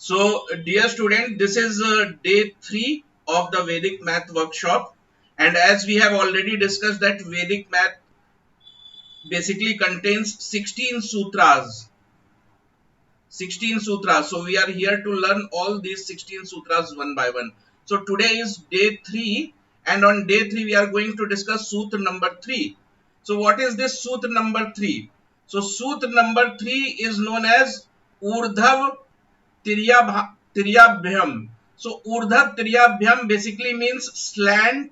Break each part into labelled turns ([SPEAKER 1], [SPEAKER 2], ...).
[SPEAKER 1] So, dear student, this is day 3 of the Vedic Math workshop. And as we have already discussed that Vedic Math basically contains 16 sutras. 16 sutras. So, we are here to learn all these 16 sutras one by one. So, today is day 3 and on day 3 we are going to discuss sutra number 3. So, what is this sutra number 3? So, sutra number 3 is known as Urdhav Tiryabhyam. So Urdhav Tiryabhyam basically means slant.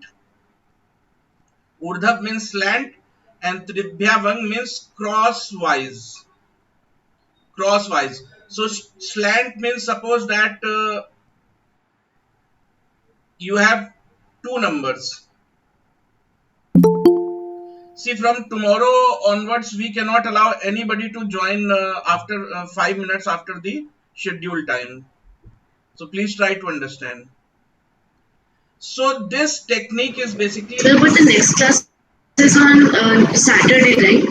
[SPEAKER 1] Urdhav means slant and Tiryabhyam means crosswise. Crosswise. So slant means suppose that you have two numbers. See, from tomorrow onwards we cannot allow anybody to join after 5 minutes after the scheduled time. So please try to understand. So this technique is basically...
[SPEAKER 2] Sir, but the next class is on Saturday, right?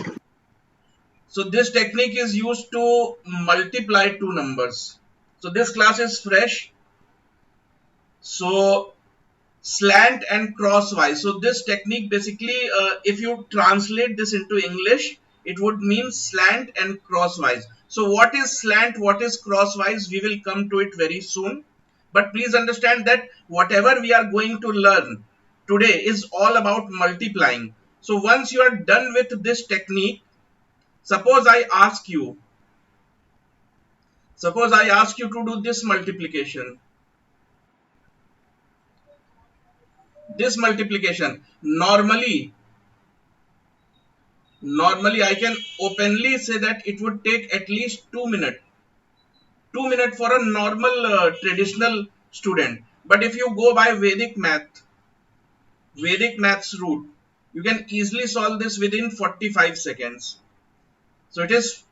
[SPEAKER 1] So this technique is used to multiply two numbers. So this class is fresh. So slant and crosswise. So this technique basically, if you translate this into English, it would mean slant and crosswise. So what is slant, what is crosswise, we will come to it very soon. But please understand that whatever we are going to learn today is all about multiplying. So once you are done with this technique, suppose I ask you to do this multiplication. This multiplication, normally I can openly say that it would take at least 2 minutes. 2 minutes for a normal traditional student. But if you go by Vedic maths route, you can easily solve this within 45 seconds. So it is,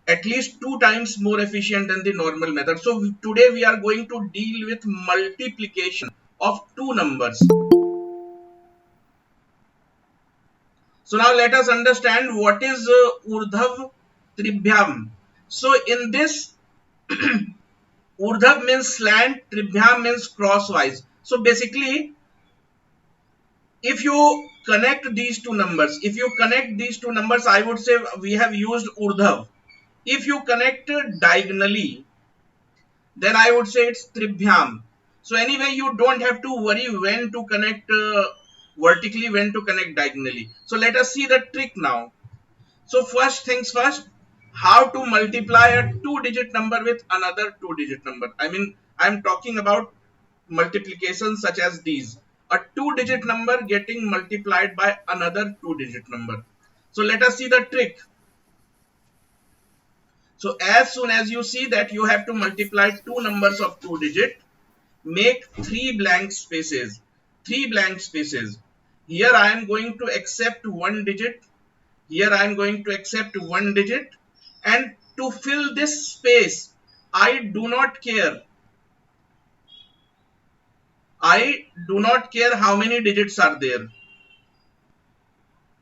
[SPEAKER 1] at least 2 times more efficient than the normal method. So today we are going to deal with multiplication of two numbers. So now let us understand what is Urdhav Tribhyam. So in this, Urdhav means slant, Tribhyam means crosswise. So basically, if you connect these two numbers, I would say we have used Urdhav. If you connect diagonally, then I would say it's Tribhyam. So anyway, you don't have to worry when to connect vertically, when to connect diagonally. So let us see the trick now. So first things first, how to multiply a 2-digit number with another 2-digit number. I mean, I'm talking about multiplications such as these. A 2-digit number getting multiplied by another 2-digit number. So let us see the trick. So as soon as you see that you have to multiply two numbers of 2 digit, make 3 blank spaces. 3 blank spaces. Here I am going to accept 1 digit. Here I am going to accept 1 digit. And to fill this space, I do not care. I do not care how many digits are there.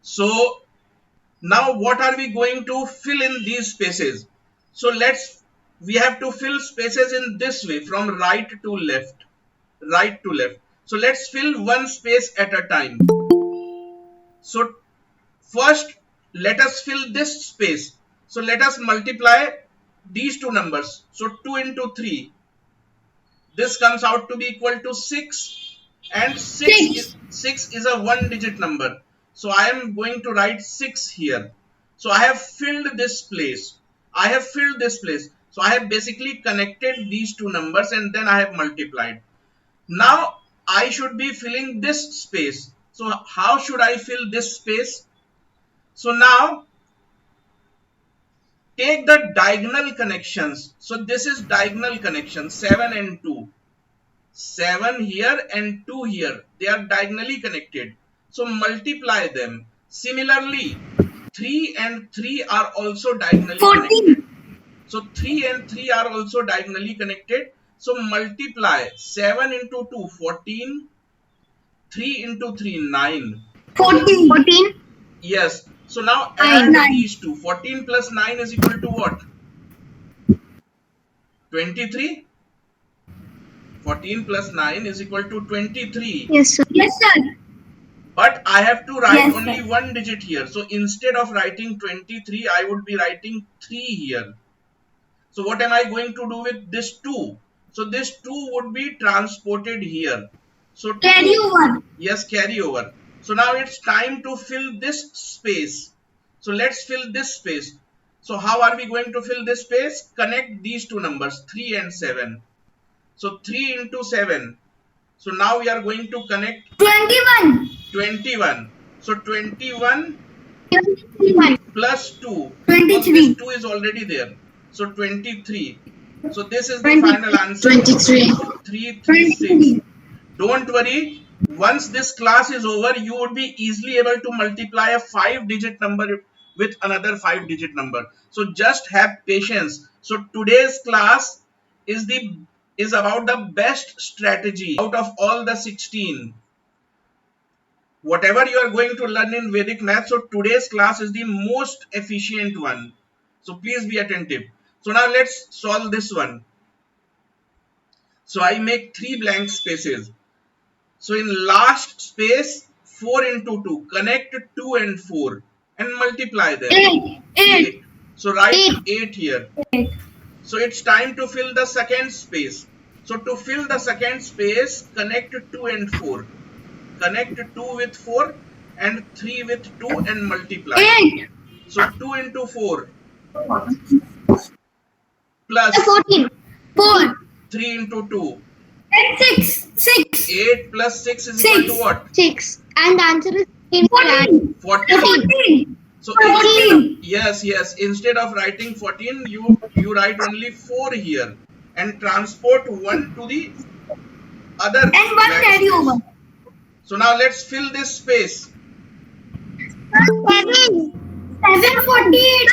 [SPEAKER 1] So now what are we going to fill in these spaces? So we have to fill spaces in this way, from right to left. Right to left. So let's fill one space at a time. So first let us fill this space. So let us multiply these two numbers. So 2 into 3. This comes out to be equal to 6. And 6 is a 1-digit number. So I am going to write 6 here. So I have filled this place. So I have basically connected these two numbers and then I have multiplied. Now I should be filling this space. So how should I fill this space? So now take the diagonal connections. So this is diagonal connection, 7 and 2. 7 here and 2 here. They are diagonally connected. So multiply them. Similarly, 3 and 3 are also diagonally connected. So 3 and 3 are also diagonally connected. So multiply 7 into 2, 14. 3 into 3, 9.
[SPEAKER 2] 14.
[SPEAKER 1] Yes. So now add these two. 14 plus 9 is equal to what? 23. 14 plus 9 is equal to 23.
[SPEAKER 2] Yes, sir.
[SPEAKER 3] Yes, sir.
[SPEAKER 1] But I have to write
[SPEAKER 3] Yes,
[SPEAKER 1] only
[SPEAKER 3] sir.
[SPEAKER 1] one digit here. So instead of writing 23, I would be writing 3 here. So what am I going to do with this 2? So this 2 would be transported here. So
[SPEAKER 3] Carry
[SPEAKER 1] 2,
[SPEAKER 3] over.
[SPEAKER 1] yes, carry over. So now it's time to fill this space. So let's fill this space. So how are we going to fill this space? Connect these two numbers, 3 and 7. So 3 into 7. So now we are going to connect
[SPEAKER 3] 21.
[SPEAKER 1] 21. So 21
[SPEAKER 3] 21.
[SPEAKER 1] plus 2.
[SPEAKER 3] 23.
[SPEAKER 1] This 2 is already there. So 23. So this is the
[SPEAKER 3] 23.
[SPEAKER 1] final answer.
[SPEAKER 2] 23.
[SPEAKER 1] 336. Don't worry. Once this class is over, you would be easily able to multiply a 5-digit number with another 5-digit number. So just have patience. So today's class is about the best strategy out of all the 16. Whatever you are going to learn in Vedic math, so today's class is the most efficient one. So please be attentive. So now let's solve this one. So I make 3 blank spaces. So in last space, 4 into 2, connect 2 and 4 and multiply them.
[SPEAKER 3] 8. 8.
[SPEAKER 1] So write 8 here.
[SPEAKER 3] 8.
[SPEAKER 1] So it's time to fill the second space. So to fill the second space, connect 2 and 4. Connect 2 with 4 and 3 with 2 and multiply.
[SPEAKER 3] 8.
[SPEAKER 1] So 2 into 4 plus
[SPEAKER 3] 14. 4.
[SPEAKER 1] 3 into 2.
[SPEAKER 3] 6. 6.
[SPEAKER 1] 8 plus 6 is equal to what?
[SPEAKER 2] 6. And answer is
[SPEAKER 3] 14.
[SPEAKER 1] 14.
[SPEAKER 3] 14.
[SPEAKER 1] So
[SPEAKER 3] 14.
[SPEAKER 1] yes. Instead of writing 14, you write only 4 here and transport 1 to the other.
[SPEAKER 3] And 1 carry
[SPEAKER 1] space.
[SPEAKER 3] over.
[SPEAKER 1] So now let's fill this space.
[SPEAKER 3] 7. 748.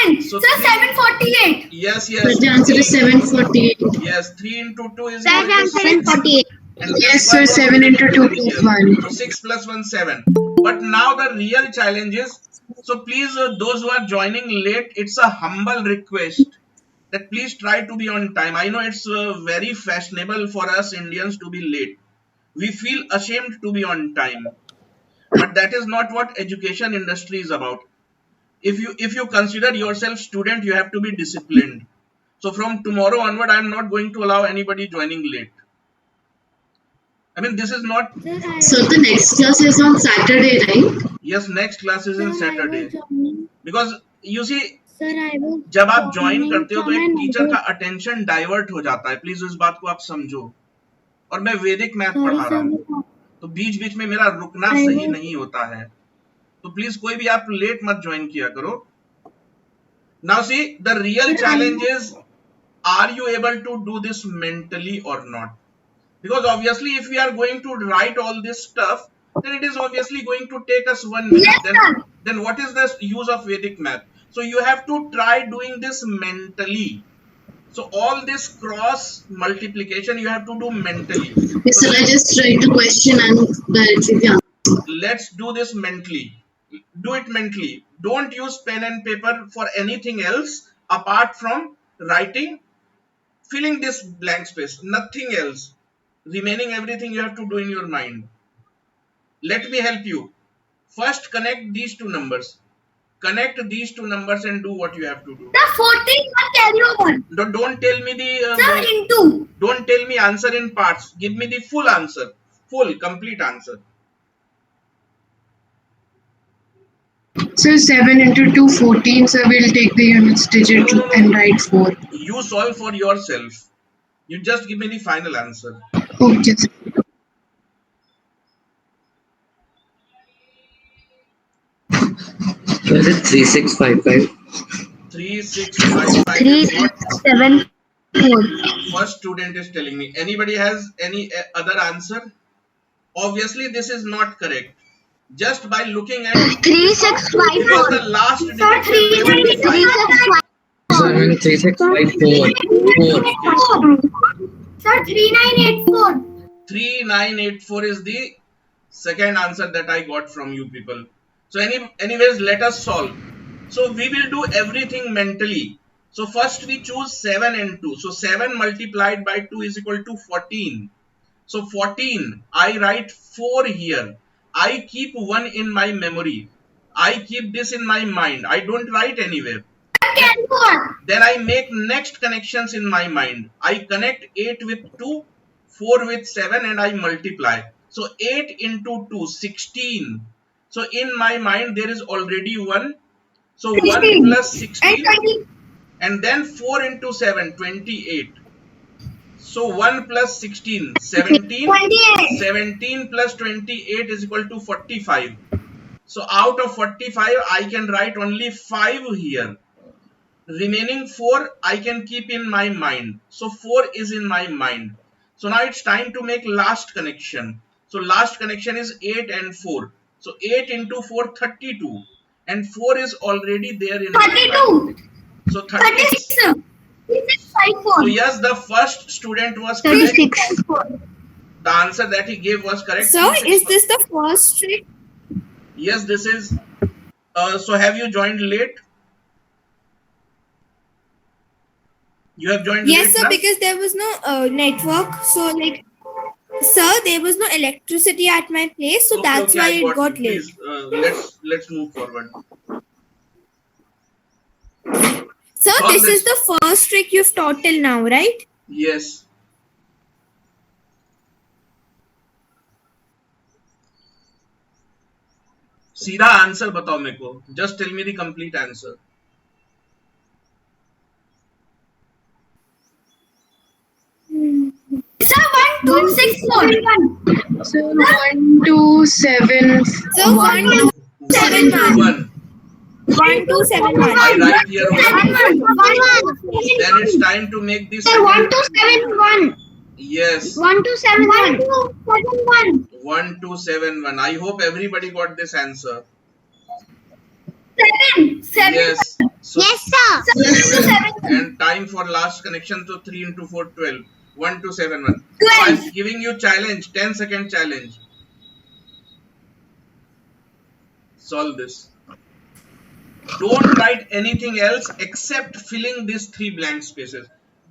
[SPEAKER 3] 7.
[SPEAKER 1] So
[SPEAKER 3] So 748.
[SPEAKER 1] Yes.
[SPEAKER 2] The answer is 748.
[SPEAKER 1] Yes, 3 into 2 is
[SPEAKER 2] That
[SPEAKER 1] equal to
[SPEAKER 2] answer
[SPEAKER 1] 6.
[SPEAKER 2] is 48.
[SPEAKER 1] And
[SPEAKER 2] Yes,
[SPEAKER 1] this
[SPEAKER 2] sir,
[SPEAKER 1] one was
[SPEAKER 2] 7
[SPEAKER 1] already
[SPEAKER 2] into 2
[SPEAKER 1] given
[SPEAKER 2] is
[SPEAKER 1] here.
[SPEAKER 2] 1.
[SPEAKER 1] So 6 plus 1, 7. But now the real challenge is, so please those who are joining late, it's a humble request that please try to be on time. I know it's very fashionable for us Indians to be late. We feel ashamed to be on time. But that is not what education industry is about. If you consider yourself student, you have to be disciplined. So from tomorrow onward, I am not going to allow anybody joining late. I mean, this is not.
[SPEAKER 2] So the next class is on Saturday, right?
[SPEAKER 1] Yes, next class is in Saturday. Because you see,
[SPEAKER 2] Sir, I will.
[SPEAKER 1] जब आप join करते हो तो एक teacher का attention divert हो जाता है. प्लीज इस बात को आप समझो. और मैं वैदिक मैथ पढ़ा रहा हूँ, तो बीच बीच में मेरा रुकना सही नहीं होता है. तो प्लीज कोई भी आप लेट मत ज्वाइन किया करो. Now see, the real challenge is, are you able to do this mentally or not? Because obviously if we are going to write all this stuff, then it is obviously going to take us 1 minute.
[SPEAKER 3] Yes,
[SPEAKER 1] Then what is the use of Vedic math? So you have to try doing this mentally. So all this cross multiplication you have to do mentally.
[SPEAKER 2] Yes, sir, I just write the question and directly the answer.
[SPEAKER 1] Let's do this mentally. Do it mentally. Don't use pen and paper for anything else apart from writing, filling this blank space. Nothing else. Remaining everything you have to do in your mind. Let me help you. First connect these two numbers. Connect these two numbers and do what you have to do.
[SPEAKER 3] The 14 1 carry over.
[SPEAKER 1] Don't tell me the
[SPEAKER 3] Sir, into.
[SPEAKER 1] don't tell me answer in parts. Give me the full answer. Full, complete answer.
[SPEAKER 2] So 7 into 2, 14. So we'll take the units digit and write 4.
[SPEAKER 1] You solve for yourself. You just give me the final answer.
[SPEAKER 2] Okay, sir.
[SPEAKER 4] What is it? 3655.
[SPEAKER 1] 3655 is what
[SPEAKER 3] 374.
[SPEAKER 1] first student is telling me. Anybody has any other answer? Obviously this is not correct. Just by looking at because
[SPEAKER 3] 3654.
[SPEAKER 1] the last digit
[SPEAKER 3] Sir,
[SPEAKER 1] is
[SPEAKER 3] 3654.
[SPEAKER 4] 3654.
[SPEAKER 3] Sir, 3984.
[SPEAKER 1] 3984 is the second answer that I got from you people. So anyways, let us solve. So we will do everything mentally. So first we choose 7 and 2. So 7 multiplied by 2 is equal to 14. So 14, I write 4 here. I keep 1 in my memory. I keep this in my mind. I don't write anywhere. Then I make next connections in my mind. I connect 8 with 2, 4 with 7 and I multiply. So 8 into 2, 16. So in my mind there is already 1. So 1 plus 16 and then 4 into 7, 28. So 1 plus 16, 17. 17 plus 28 is equal to 45. So out of 45, I can write only 5 here. Remaining 4, I can keep in my mind. So 4 is in my mind. So now it's time to make last connection. So last connection is 8 and 4. So 8 into 4, 32. And 4 is already there in my mind.
[SPEAKER 3] 32.
[SPEAKER 1] So 36.
[SPEAKER 3] 3654.
[SPEAKER 1] So yes, the first student was correct.
[SPEAKER 3] 36.
[SPEAKER 1] The answer that he gave was correct.
[SPEAKER 5] So, is this the first trick?
[SPEAKER 1] Yes, this is. So have you joined late? You have joined
[SPEAKER 5] Yes,
[SPEAKER 1] late
[SPEAKER 5] sir,
[SPEAKER 1] class?
[SPEAKER 5] because there was no network. So, like, sir, there was no electricity at my place, so that's why
[SPEAKER 1] I
[SPEAKER 5] it got
[SPEAKER 1] you.
[SPEAKER 5] late.
[SPEAKER 1] Please, let's move forward.
[SPEAKER 5] Sir,
[SPEAKER 1] Solve
[SPEAKER 5] this is
[SPEAKER 1] this.
[SPEAKER 5] the first trick you've taught till now, right?
[SPEAKER 1] Yes. सीधा answer बताओ मेरे को. Just tell me the complete answer.
[SPEAKER 3] Sir, 1264.
[SPEAKER 2] So 1, 2, 7,
[SPEAKER 5] So, 1, 2, 7, 1.
[SPEAKER 3] 1,
[SPEAKER 5] 1, 2, 7, 1.
[SPEAKER 1] I write here 1.
[SPEAKER 3] 1.
[SPEAKER 1] Then it's time to make this.
[SPEAKER 3] Sir, 1271.
[SPEAKER 1] Yes.
[SPEAKER 3] 1271. 1271.
[SPEAKER 1] 1271. I hope everybody got this answer.
[SPEAKER 3] 7. 7.
[SPEAKER 1] Yes. So
[SPEAKER 3] Yes, sir.
[SPEAKER 1] 7. And time for last connection. So 3 into 4, 12. 1271.
[SPEAKER 3] 12.
[SPEAKER 1] I'm giving you challenge. 10-second challenge. Solve this. Don't write anything else except filling these 3 blank spaces.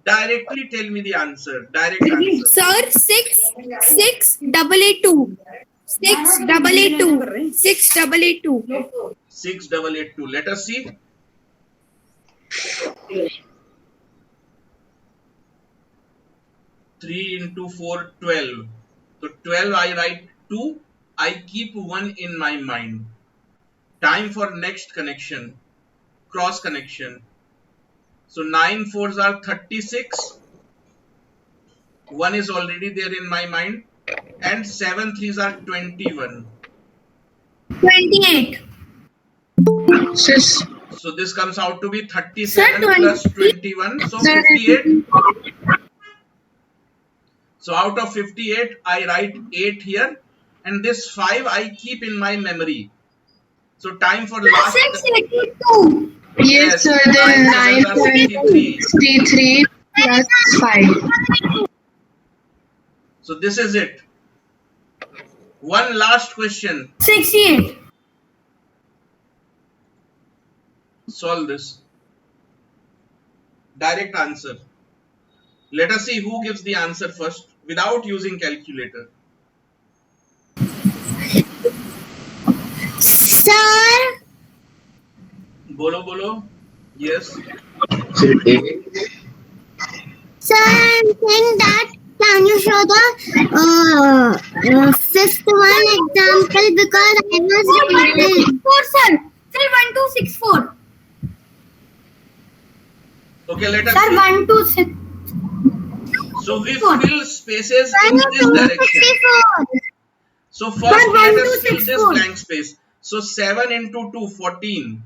[SPEAKER 1] Directly tell me the answer. Direct answer.
[SPEAKER 5] Sir, 6,882. 6,882. 6,882.
[SPEAKER 1] 6882. Let us see. Three into 4, 12. So 12 I write 2. I keep 1 in my mind. Time for next connection. Cross connection. So 9 4s are 36. 1 is already there in my mind. And 7 3s are 21.
[SPEAKER 3] 28.
[SPEAKER 2] Sis,
[SPEAKER 1] So this comes out to be 37
[SPEAKER 3] Sir, 20.
[SPEAKER 1] plus 21. So
[SPEAKER 2] Sir,
[SPEAKER 1] 58. So out of 58, I write 8 here. And this 5 I keep in my memory. So time for last.
[SPEAKER 3] 682.
[SPEAKER 2] yes, sir. Then 9, 63 plus 5.
[SPEAKER 1] So this is it. One last question.
[SPEAKER 3] 68.
[SPEAKER 1] Solve this. Direct answer. Let us see who gives the answer first without using calculator.
[SPEAKER 3] Sir.
[SPEAKER 1] Bolo bolo. Yes.
[SPEAKER 3] Sir, I'm saying that can you show the fifth one example because I was repeating. 4, sir. Sir, 1264.
[SPEAKER 1] Okay, let us
[SPEAKER 3] Sir,
[SPEAKER 1] see.
[SPEAKER 3] 126.
[SPEAKER 1] So we fill spaces in this direction.
[SPEAKER 3] 64.
[SPEAKER 1] So first let us fill this
[SPEAKER 3] 1264.
[SPEAKER 1] blank space. So 7 into 2, 14.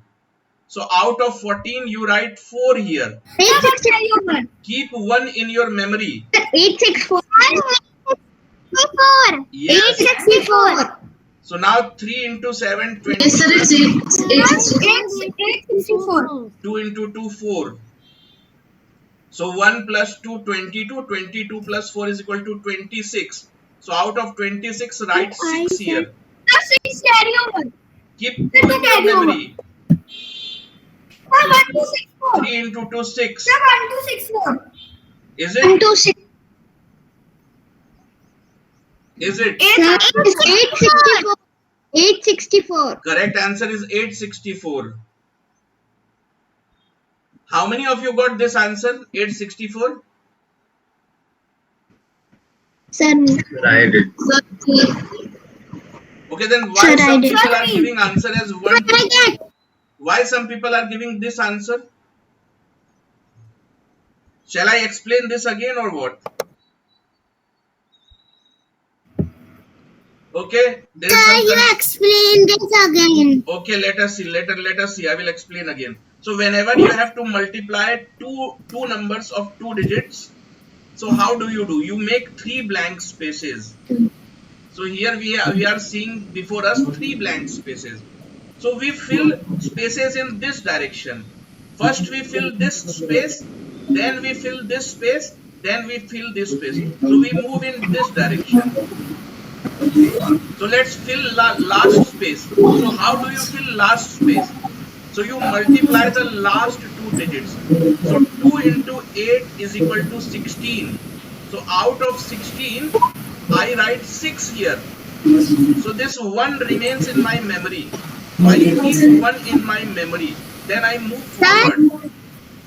[SPEAKER 1] So out of 14, you write 4 here.
[SPEAKER 3] 864.
[SPEAKER 1] Keep 1 in your memory.
[SPEAKER 3] 864. 864.
[SPEAKER 1] Yes.
[SPEAKER 3] 864.
[SPEAKER 1] So now 3 into 7, 20.
[SPEAKER 2] Yes, sir. It's
[SPEAKER 3] 864.
[SPEAKER 1] 2 into 2, 4. So 1 plus 2, 22. 22 plus 4 is equal to 26. So out of 26, write 6 here.
[SPEAKER 3] 6 carry over.
[SPEAKER 1] Keep 2 in your memory.
[SPEAKER 3] Sir, 1264.
[SPEAKER 1] 3 into 2, 6.
[SPEAKER 3] Sir, 1264.
[SPEAKER 1] Is
[SPEAKER 2] 1,
[SPEAKER 1] it?
[SPEAKER 2] 2, 6.
[SPEAKER 1] Is it?
[SPEAKER 2] Sir, it's 864. 864.
[SPEAKER 1] Correct answer is 864. How many of you got this answer? 864?
[SPEAKER 2] Sir,
[SPEAKER 4] I did.
[SPEAKER 1] Okay, then why
[SPEAKER 2] Sir, I
[SPEAKER 1] some
[SPEAKER 2] did.
[SPEAKER 1] people are giving answer as 1?
[SPEAKER 3] I get.
[SPEAKER 1] Why some people are giving this answer? Shall I explain this again or what? Okay, there is
[SPEAKER 3] Sir,
[SPEAKER 1] some
[SPEAKER 3] you explain this again.
[SPEAKER 1] Okay, let us see. Let us see. I will explain again. So whenever you have to multiply two numbers of 2 digits, so how do? You make 3 blank spaces. So here we are seeing before us 3 blank spaces. So we fill spaces in this direction. First we fill this space, then we fill this space, then we fill this space. So we move in this direction. So let's fill last space. So how do you fill last space? So you multiply the last 2 digits. So 2 into 8 is equal to 16. So out of 16, I write 6 here. So this 1 remains in my memory. So I keep 1 in my memory. Then I move forward.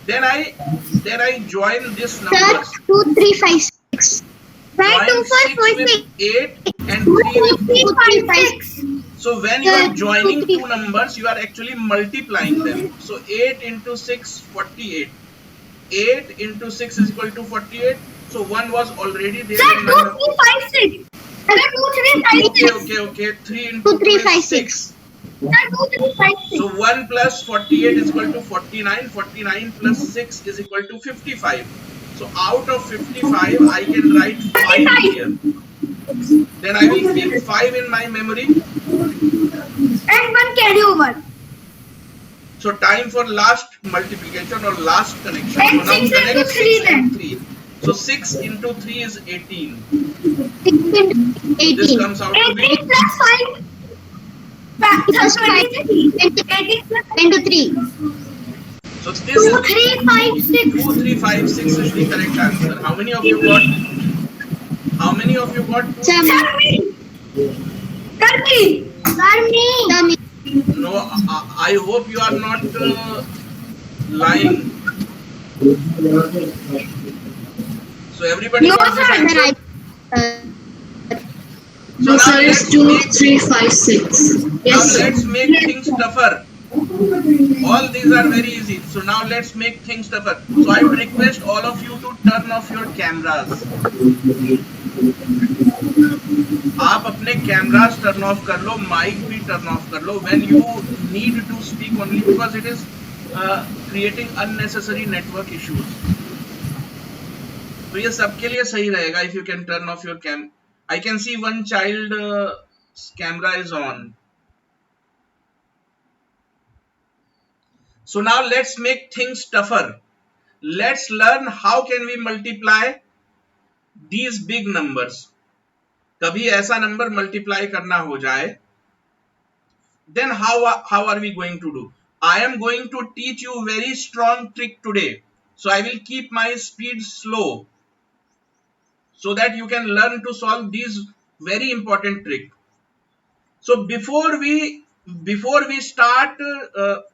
[SPEAKER 1] Then I join this
[SPEAKER 2] Sir,
[SPEAKER 1] numbers.
[SPEAKER 2] 2, 3, 5, 6.
[SPEAKER 1] Join 6 with 8 and 3 with
[SPEAKER 2] 2, 3, 5, 6.
[SPEAKER 1] So when you are joining 2 numbers, you are actually multiplying them. So 8 into 6, 48. 8 into 6 is equal to 48. So 1 was already there
[SPEAKER 3] Sir,
[SPEAKER 1] in
[SPEAKER 3] 2,
[SPEAKER 1] my
[SPEAKER 3] 3, 5, 6. Sir, 2, 3, 5, 6.
[SPEAKER 1] Okay. 3 into
[SPEAKER 2] 2, 3,
[SPEAKER 1] 2
[SPEAKER 2] 5,
[SPEAKER 1] is 6.
[SPEAKER 3] Sir, 2, 3, 5, 6.
[SPEAKER 1] So 1 plus 48 is equal to 49. 49 plus 6 is equal to 55. So out of 55, I can write 5 here. Then I will keep 5 in my memory.
[SPEAKER 3] And 1 carry over.
[SPEAKER 1] So time for last multiplication or last connection.
[SPEAKER 3] And
[SPEAKER 1] So now
[SPEAKER 3] 6
[SPEAKER 1] connect
[SPEAKER 3] into 3
[SPEAKER 1] 6 and
[SPEAKER 3] then.
[SPEAKER 1] 3. So 6 into 3 is 18.
[SPEAKER 2] 6 into
[SPEAKER 1] This
[SPEAKER 2] 18.
[SPEAKER 1] comes out to be
[SPEAKER 3] 18 plus 5.
[SPEAKER 2] Plus 5
[SPEAKER 3] 18 plus
[SPEAKER 2] into 3.
[SPEAKER 1] so this
[SPEAKER 3] 2,
[SPEAKER 1] is
[SPEAKER 3] 3, 5, 6.
[SPEAKER 1] 2, 3, 5, 6 is the correct answer. How many of you got? How many of you got?
[SPEAKER 2] Sir,
[SPEAKER 3] Sir, me. Sir, me. Sir, me.
[SPEAKER 1] No, I hope you are not lying. So everybody
[SPEAKER 3] No,
[SPEAKER 1] got this
[SPEAKER 3] sir,
[SPEAKER 1] answer.
[SPEAKER 2] No,
[SPEAKER 1] now
[SPEAKER 2] sir, it's
[SPEAKER 1] let's
[SPEAKER 2] 2,
[SPEAKER 1] make-
[SPEAKER 2] 3, 5, 6.
[SPEAKER 1] Now
[SPEAKER 2] Yes, sir.
[SPEAKER 1] let's make things tougher. All these are very easy. So now let's make things tougher. So I would request all of you to turn off your cameras. आप अपने cameras turn off कर लो, mic भी turn off कर लो when you need to speak only because it is creating unnecessary network issues. तो ये सबके लिए सही रहेगा if you can turn off your cam. I can see one child camera is on. So now let's make things tougher. Let's learn how can we multiply these big numbers. कभी ऐसा number multiply करना हो जाए, then how are we going to do? I am going to teach you very strong trick today. So I will keep my speed slow so that you can learn to solve these very important trick. So before we start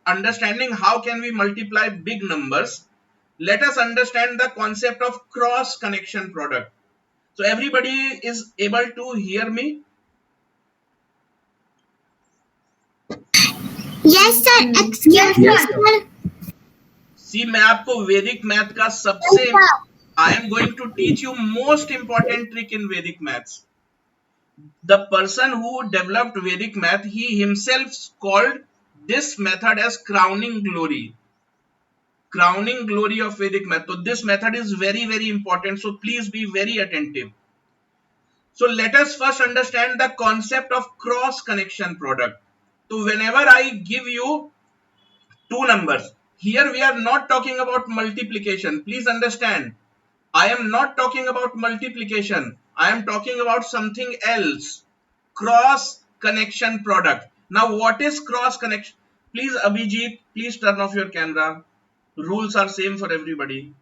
[SPEAKER 1] understanding how can we multiply big numbers, let us understand the concept of cross connection product. So everybody is able to hear me?
[SPEAKER 3] Yes, sir. Excuse me,
[SPEAKER 4] Yes,
[SPEAKER 3] sir.
[SPEAKER 1] See, मैं आपको वैदिक math का सबसे I am going to teach you most important trick in Vedic maths. The person who developed Vedic math, he himself called this method as crowning glory. Crowning glory of Vedic math. So this method is very, very important. So please be very attentive. So let us first understand the concept of cross connection product. So whenever I give you two numbers, here we are not talking about multiplication. Please understand. I am not talking about multiplication. I am talking about something else. Cross connection product. Now what is cross connection? Please, Abhijit, please turn off your camera. Rules are same for everybody.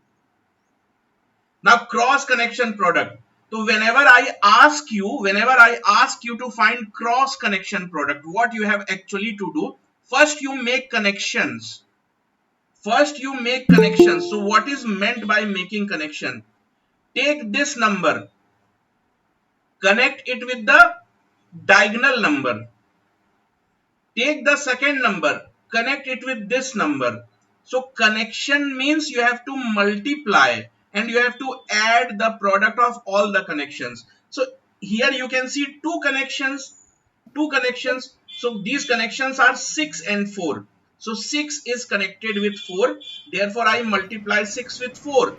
[SPEAKER 1] Now, cross connection product. So whenever I ask you to find cross connection product, what you have actually to do, first you make connections. So what is meant by making connection? Take this number, connect it with the diagonal number. Take the second number, connect it with this number. So connection means you have to multiply and you have to add the product of all the connections. So here you can see two connections. So these connections are 6 and 4. So 6 is connected with 4. Therefore I multiply 6 with 4.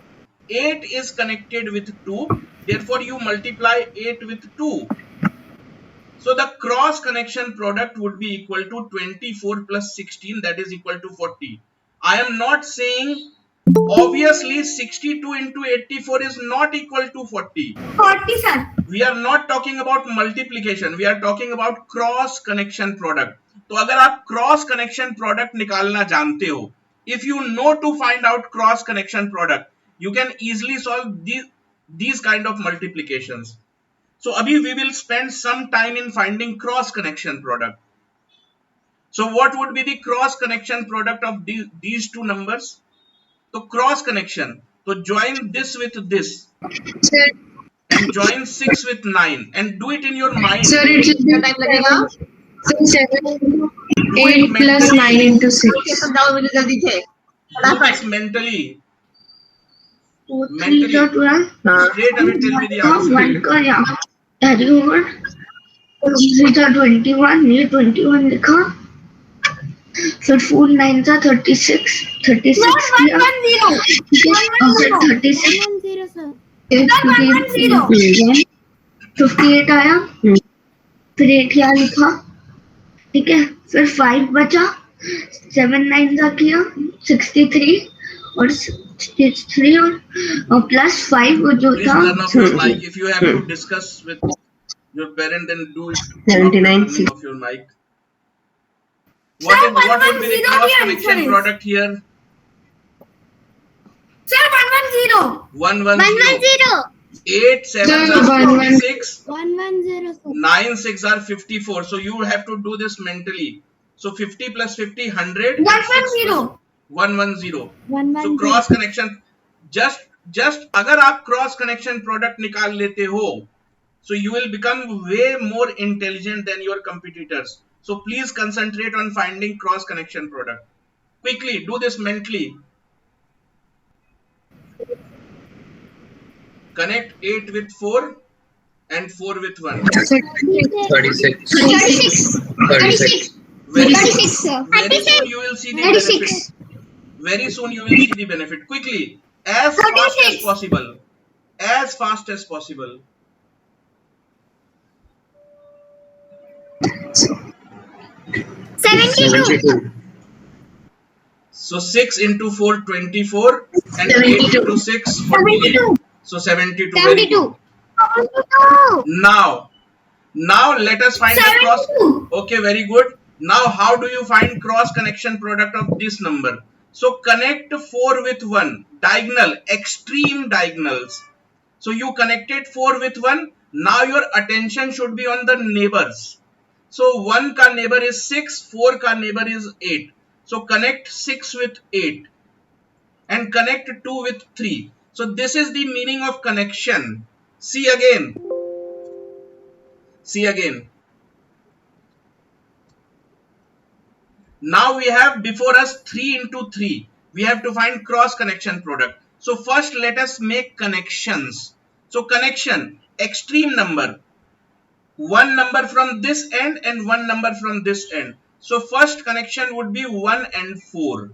[SPEAKER 1] 8 is connected with 2. Therefore you multiply 8 with 2. So the cross connection product would be equal to 24 plus 16, that is equal to 40. I am not saying, obviously 62 into 84 is not equal to 40.
[SPEAKER 3] 40, sir.
[SPEAKER 1] We are not talking about multiplication, we are talking about cross connection product. तो अगर आप cross connection product निकालना जानते हो, if you know to find out cross connection product, you can easily solve these kind of multiplications. So abhi we will spend some time in finding cross connection product. So what would be the cross connection product of these two numbers? So cross connection. So join this with this
[SPEAKER 2] Sir,
[SPEAKER 1] and join 6 with 9 and do it in your mind.
[SPEAKER 2] sir, it will be
[SPEAKER 6] time लगेगा?
[SPEAKER 2] 7, 8 plus 9 into 6.
[SPEAKER 6] Okay समझाओ मुझे जल्दी से
[SPEAKER 1] Do this mentally.
[SPEAKER 2] 4, 3 का 12.
[SPEAKER 1] Straight away tell me the answer.
[SPEAKER 2] 1 का यहाँ carry over. 3 का 21, ये 21 लिखा. फिर 4 9 का 36 किया. ठीक है, और फिर 36
[SPEAKER 3] 110, sir.
[SPEAKER 2] 58 आया. फिर 8 यहाँ लिखा. ठीक है, फिर 5 बचा. 7 9 का किया 63 और 63 और प्लस 5 जो
[SPEAKER 1] Please
[SPEAKER 2] था.
[SPEAKER 1] turn off your mic. If you have to discuss with your parent, then do it.
[SPEAKER 6] 79.
[SPEAKER 1] Turn off your mic. What would be the cross connection product here?
[SPEAKER 3] Sir, 110.
[SPEAKER 1] 110. 8 7s are 46.
[SPEAKER 3] 110, sir.
[SPEAKER 1] 9 6 are 54. So you have to do this mentally. So 50 plus 50 100.
[SPEAKER 3] 110.
[SPEAKER 1] 110.
[SPEAKER 3] 110.
[SPEAKER 1] So cross connection. Just अगर आप cross connection product निकाल लेते हो, so you will become way more intelligent than your competitors. So please concentrate on finding cross connection product. Quickly do this mentally. Connect 8 with 4 and 4 with 1.
[SPEAKER 4] 36.
[SPEAKER 3] 36.
[SPEAKER 1] Very
[SPEAKER 3] 36, sir.
[SPEAKER 1] very soon you will see the
[SPEAKER 3] 36.
[SPEAKER 1] benefit. Very soon you will see the benefit. Quickly, as fast as
[SPEAKER 3] 36.
[SPEAKER 1] possible. As fast as possible. So 6 into 4 24 and 8 into 6 48. So 72. Very good.
[SPEAKER 3] 72.
[SPEAKER 1] Now let us find the cross.
[SPEAKER 3] 72.
[SPEAKER 1] Okay, very good. Now how do you find cross connection product of this number? So connect 4 with 1. Diagonal, extreme diagonals. So you connected 4 with 1. Now your attention should be on the neighbors. So 1 ka neighbor is 6, 4 ka neighbor is 8. So connect 6 with 8 and connect 2 with 3. So this is the meaning of connection. See again. See again. Now we have before us 3 into 3. We have to find cross connection product. So first let us make connections. So connection, extreme number. One number from this end and one number from this end. So first connection would be 1 and 4.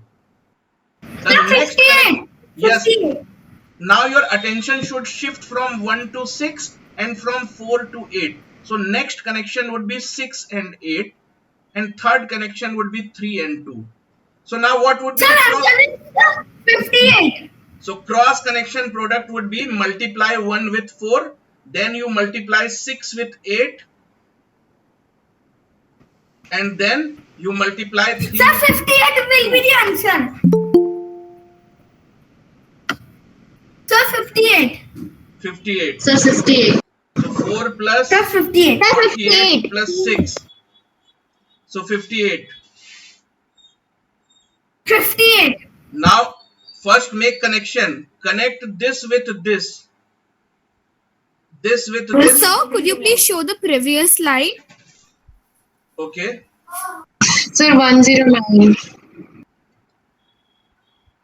[SPEAKER 1] The next
[SPEAKER 3] 58.
[SPEAKER 1] yes.
[SPEAKER 3] 58.
[SPEAKER 1] Now your attention should shift from 1 to 6 and from 4 to 8. So next connection would be 6 and 8. And third connection would be 3 and 2. So now what would be
[SPEAKER 3] Sir,
[SPEAKER 1] the cross?
[SPEAKER 3] answer is 58.
[SPEAKER 1] So cross connection product would be multiply 1 with 4. Then you multiply 6 with 8. And then You multiply 3.
[SPEAKER 2] Sir, 58 will be the answer. Sir, 58.
[SPEAKER 1] 58.
[SPEAKER 3] Sir, 58.
[SPEAKER 1] So 4 plus
[SPEAKER 2] Sir, 58.
[SPEAKER 1] 48 plus 6. So 58.
[SPEAKER 2] 58.
[SPEAKER 1] Now first make connection. Connect this with this. This with this.
[SPEAKER 5] Sir, could you please show the previous slide?
[SPEAKER 1] Okay.
[SPEAKER 6] Sir, 109.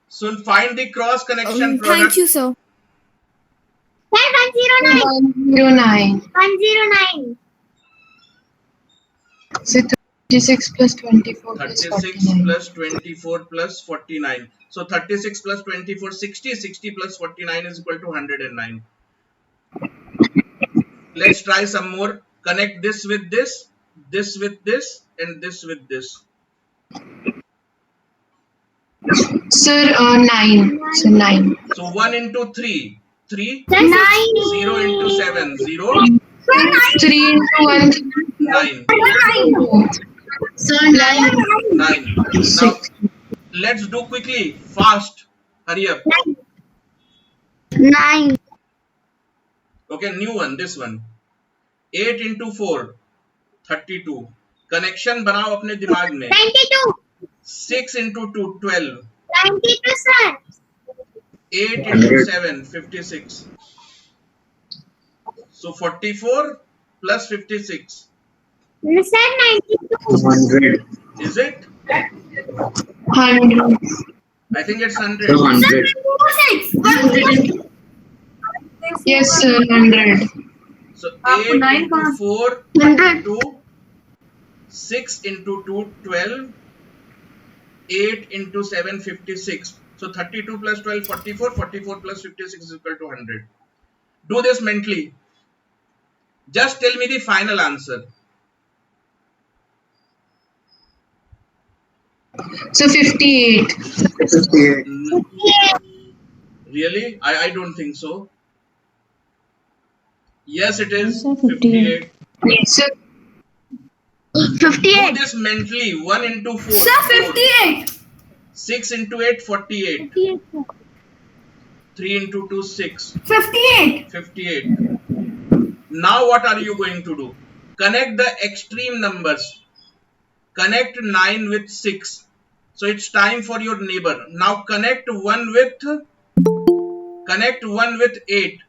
[SPEAKER 1] So find the cross connection product.
[SPEAKER 5] Thank you, sir.
[SPEAKER 3] Sir, 109.
[SPEAKER 6] 109.
[SPEAKER 3] 109.
[SPEAKER 6] So 36 plus 24 plus
[SPEAKER 1] 36
[SPEAKER 6] 49.
[SPEAKER 1] plus 24 plus 49. So 36 plus 24, 60. 60 plus 49 is equal to 109. Let's try some more. Connect this with this with this, and this with this.
[SPEAKER 6] Sir, 9. So 9.
[SPEAKER 1] So 1 into 3. 3.
[SPEAKER 3] Sir, 9.
[SPEAKER 1] 0 into 7. 0.
[SPEAKER 6] 3 into 1.
[SPEAKER 1] 9.
[SPEAKER 6] Sir, 9.
[SPEAKER 1] 9. Now
[SPEAKER 6] 6.
[SPEAKER 1] let's do quickly. Fast. Hurry up.
[SPEAKER 2] 9.
[SPEAKER 1] Okay, new one. This one. 8 into 4. 32. Connection बनाओ अपने दिमाग में.
[SPEAKER 3] 92.
[SPEAKER 1] 6 into 2. 12.
[SPEAKER 3] 92, sir.
[SPEAKER 1] 8 into 7. 56. So 44 plus 56.
[SPEAKER 3] Sir, 92.
[SPEAKER 4] 100.
[SPEAKER 1] Is it?
[SPEAKER 6] 100.
[SPEAKER 1] I think it's 100.
[SPEAKER 4] 100.
[SPEAKER 3] 106.
[SPEAKER 6] Yes, sir, 100.
[SPEAKER 1] So 8 into 4.
[SPEAKER 2] 100.
[SPEAKER 1] 2. 6 into 2. 12. 8 into 7. 56. So 32 plus 12. 44. 44 plus 56 is equal to 100. Do this mentally. Just tell me the final answer.
[SPEAKER 6] So 58.
[SPEAKER 4] 58.
[SPEAKER 1] Really? I don't think so. Yes, it is.
[SPEAKER 6] Sir,
[SPEAKER 1] 58.
[SPEAKER 6] Yes, sir.
[SPEAKER 1] Do
[SPEAKER 2] 58.
[SPEAKER 1] this mentally. 1 into 4.
[SPEAKER 2] Sir, 58.
[SPEAKER 1] 6 into 8. 48. 3 into 2. 6.
[SPEAKER 2] 58.
[SPEAKER 1] 58. Now what are you going to do? Connect the extreme numbers. Connect 9 with 6. So it's time for your neighbor. Now connect 1 with 8.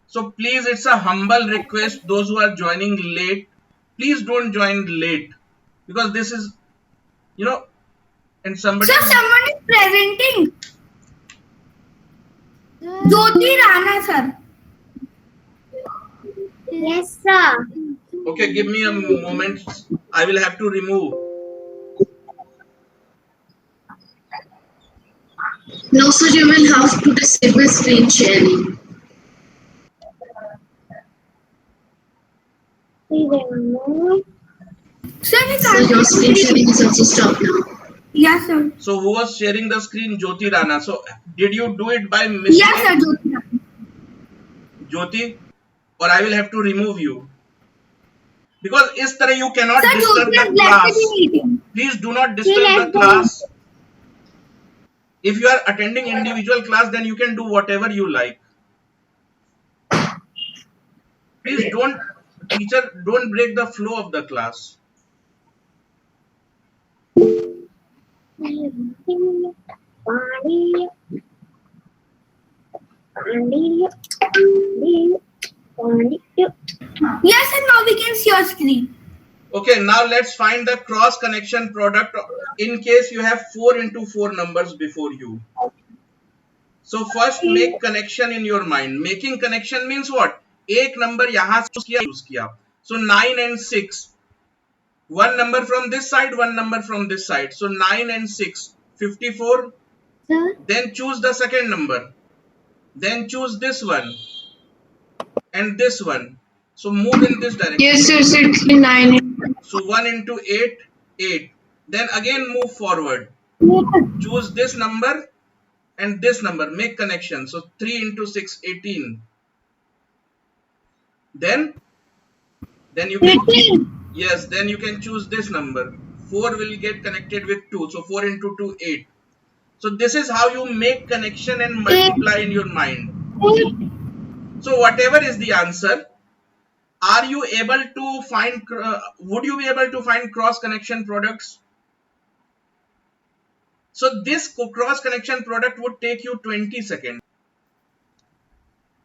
[SPEAKER 1] So please, it's a humble request. Those who are joining late, please don't join late, because this is, and somebody.
[SPEAKER 2] Sir, someone is presenting. Jyoti Rana, sir.
[SPEAKER 3] Yes, sir.
[SPEAKER 1] Okay, give me a moment. I will have to remove.
[SPEAKER 6] No, sir, you will have to disable screen sharing.
[SPEAKER 2] Sir, we
[SPEAKER 6] So
[SPEAKER 2] can't.
[SPEAKER 6] your screen sharing is also stopped now.
[SPEAKER 2] Yes, sir.
[SPEAKER 1] So who was sharing the screen? Jyoti Rana. So did you do it by mistake?
[SPEAKER 2] Yes, sir, Jyoti Rana.
[SPEAKER 1] Jyoti, or I will have to remove you, because इस तरह you cannot
[SPEAKER 2] Sir,
[SPEAKER 1] disturb
[SPEAKER 2] Jyoti has
[SPEAKER 1] the
[SPEAKER 2] left
[SPEAKER 1] class.
[SPEAKER 2] the meeting.
[SPEAKER 1] Please do not disturb the class. If you are attending individual class, then you can do whatever you like. Please don't, teacher, don't break the flow of the class.
[SPEAKER 2] Yes, and now we can see your screen.
[SPEAKER 1] Okay, now let's find the cross connection product in case you have 4 into 4 numbers before you. So first make connection in your mind. Making connection means what? एक number यहाँ से use किया. So 9 and 6. One number from this side, one number from this side. So 9 and 6. 54.
[SPEAKER 3] Sir,
[SPEAKER 1] Then choose the second number. Then choose this one. And this one. So move in this direction.
[SPEAKER 6] Yes, sir, 69.
[SPEAKER 1] So 1 into 8, 8. Then again move forward. Choose this number and this number. Make connection. So 3 into 6, 18. Then you can,
[SPEAKER 3] 18.
[SPEAKER 1] yes, then you can choose this number, 4 will get connected with 2. So 4 into 2, 8. So this is how you make connection and multiply in your mind. So whatever is the answer, are you able to find, would you be able to find cross connection products? So this cross connection product would take you 20 seconds.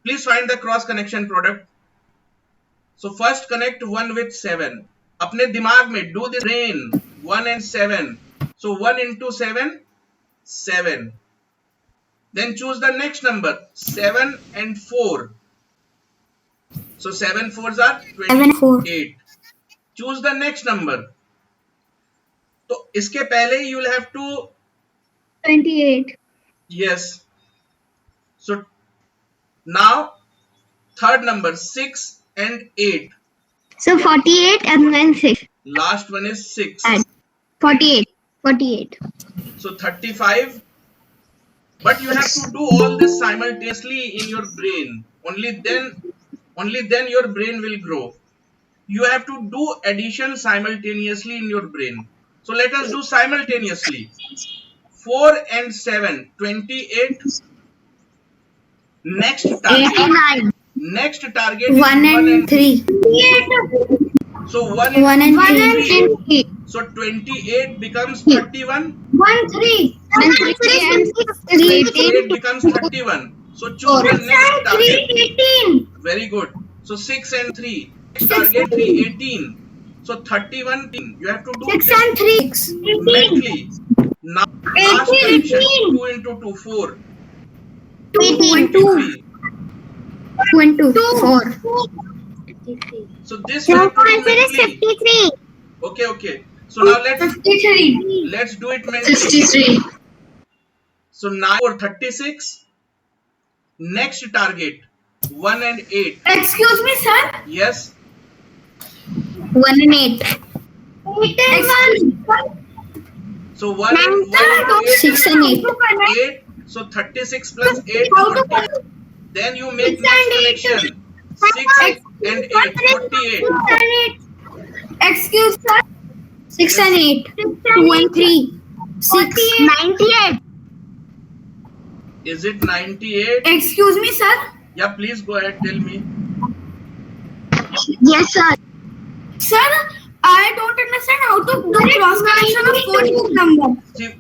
[SPEAKER 1] Please find the cross connection product. So first connect 1 with 7. अपने दिमाग में do the brain 1 and 7. So 1 into 7, 7. Then choose the next number 7 and 4. So 7 fours are 28. Choose the next number. तो इसके पहले you will have to
[SPEAKER 2] 28.
[SPEAKER 1] yes. So now third number 6 and 8.
[SPEAKER 2] So 48 and then 6.
[SPEAKER 1] Last one is 6.
[SPEAKER 2] Add. 48. 48.
[SPEAKER 1] So 35. But you have to do all this simultaneously in your brain. Only then your brain will grow. You have to do addition simultaneously in your brain. So let us do simultaneously. 4 and 7, 28. Next target.
[SPEAKER 2] 89.
[SPEAKER 1] Next target is
[SPEAKER 5] 1 and 3.
[SPEAKER 1] So 1
[SPEAKER 5] 1 and
[SPEAKER 1] 3.
[SPEAKER 2] 3.
[SPEAKER 1] So 28 becomes 31.
[SPEAKER 2] 1, 3. Then 3 and 6.
[SPEAKER 1] 28 becomes 31. So choose the next target.
[SPEAKER 2] 18.
[SPEAKER 1] Very good. So 6 and 3. Next target 3, 18. So 31. You have to do
[SPEAKER 2] 6
[SPEAKER 1] this
[SPEAKER 2] and 3.
[SPEAKER 1] mentally. Now last
[SPEAKER 2] 18.
[SPEAKER 1] connection 2 into 2, 4.
[SPEAKER 2] 18.
[SPEAKER 1] 23.
[SPEAKER 5] 2 and 2. 4.
[SPEAKER 1] So this you have to do mentally.
[SPEAKER 2] 53.
[SPEAKER 1] Okay. So now let's
[SPEAKER 2] 53.
[SPEAKER 1] do it mentally.
[SPEAKER 6] 63.
[SPEAKER 1] So now for 36. Next target 1 and 8.
[SPEAKER 2] Excuse me, sir.
[SPEAKER 1] Yes.
[SPEAKER 5] 1 and 8.
[SPEAKER 2] 8 and 1.
[SPEAKER 1] So 1 and 8
[SPEAKER 5] 6 and 8.
[SPEAKER 1] 8. So 36 plus 8 40. Then you make next connection 6 and 8 48.
[SPEAKER 2] Excuse sir.
[SPEAKER 5] 6 and 8. 2 and 3. 6.
[SPEAKER 2] 98.
[SPEAKER 1] Is it 98?
[SPEAKER 2] Excuse me, sir.
[SPEAKER 1] Yeah, please go ahead, tell me.
[SPEAKER 2] Yes, sir.
[SPEAKER 3] Sir, I don't understand how to do cross connection of 4 numbers.
[SPEAKER 1] See,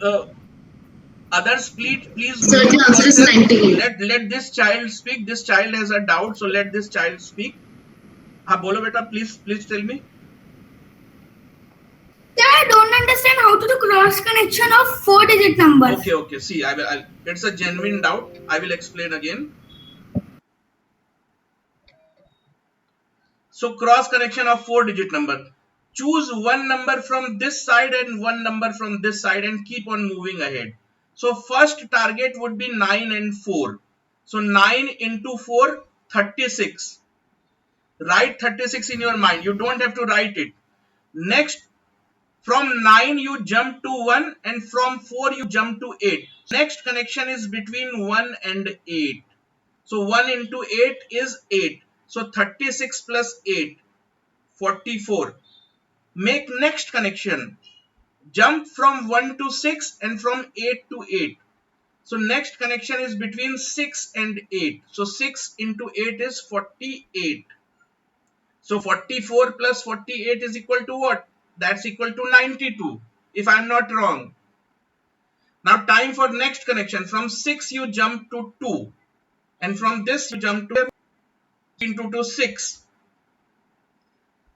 [SPEAKER 1] others, please.
[SPEAKER 6] Sir, the answer is 98.
[SPEAKER 1] Let this child speak. This child has a doubt, so let this child speak. हाँ बोलो बेटा, please tell me.
[SPEAKER 3] Sir, I don't understand how to do cross connection of 4-digit numbers.
[SPEAKER 1] Okay. See, it's a genuine doubt. I will explain again. So cross connection of 4-digit number. Choose one number from this side and one number from this side and keep on moving ahead. So first target would be 9 and 4. So 9 into 4, 36. Write 36 in your mind. You don't have to write it. Next, from 9 you jump to 1 and from 4 you jump to 8. Next connection is between 1 and 8. So 1 into 8 is 8. So 36 plus 8, 44. Make next connection. Jump from 1 to 6 and from 8 to 8. So next connection is between 6 and 8. So 6 into 8 is 48. So 44 plus 48 is equal to what? That's equal to 92, if I'm not wrong. Now time for next connection. From 6 you jump to 2. And from this you jump to into to 6.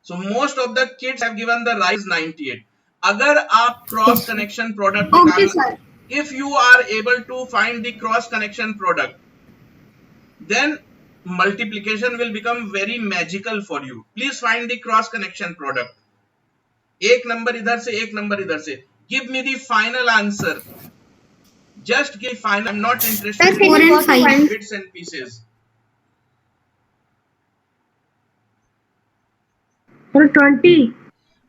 [SPEAKER 1] So most of the kids have given the right 98. अगर आप cross connection product निकालना, if you are able to find the cross connection product, then multiplication will become very magical for you. Please find the cross connection product. एक number इधर से, एक number इधर से. Give me the final answer. Just give final. I'm not interested in
[SPEAKER 5] 4 and 5.
[SPEAKER 1] bits and pieces.
[SPEAKER 2] 20.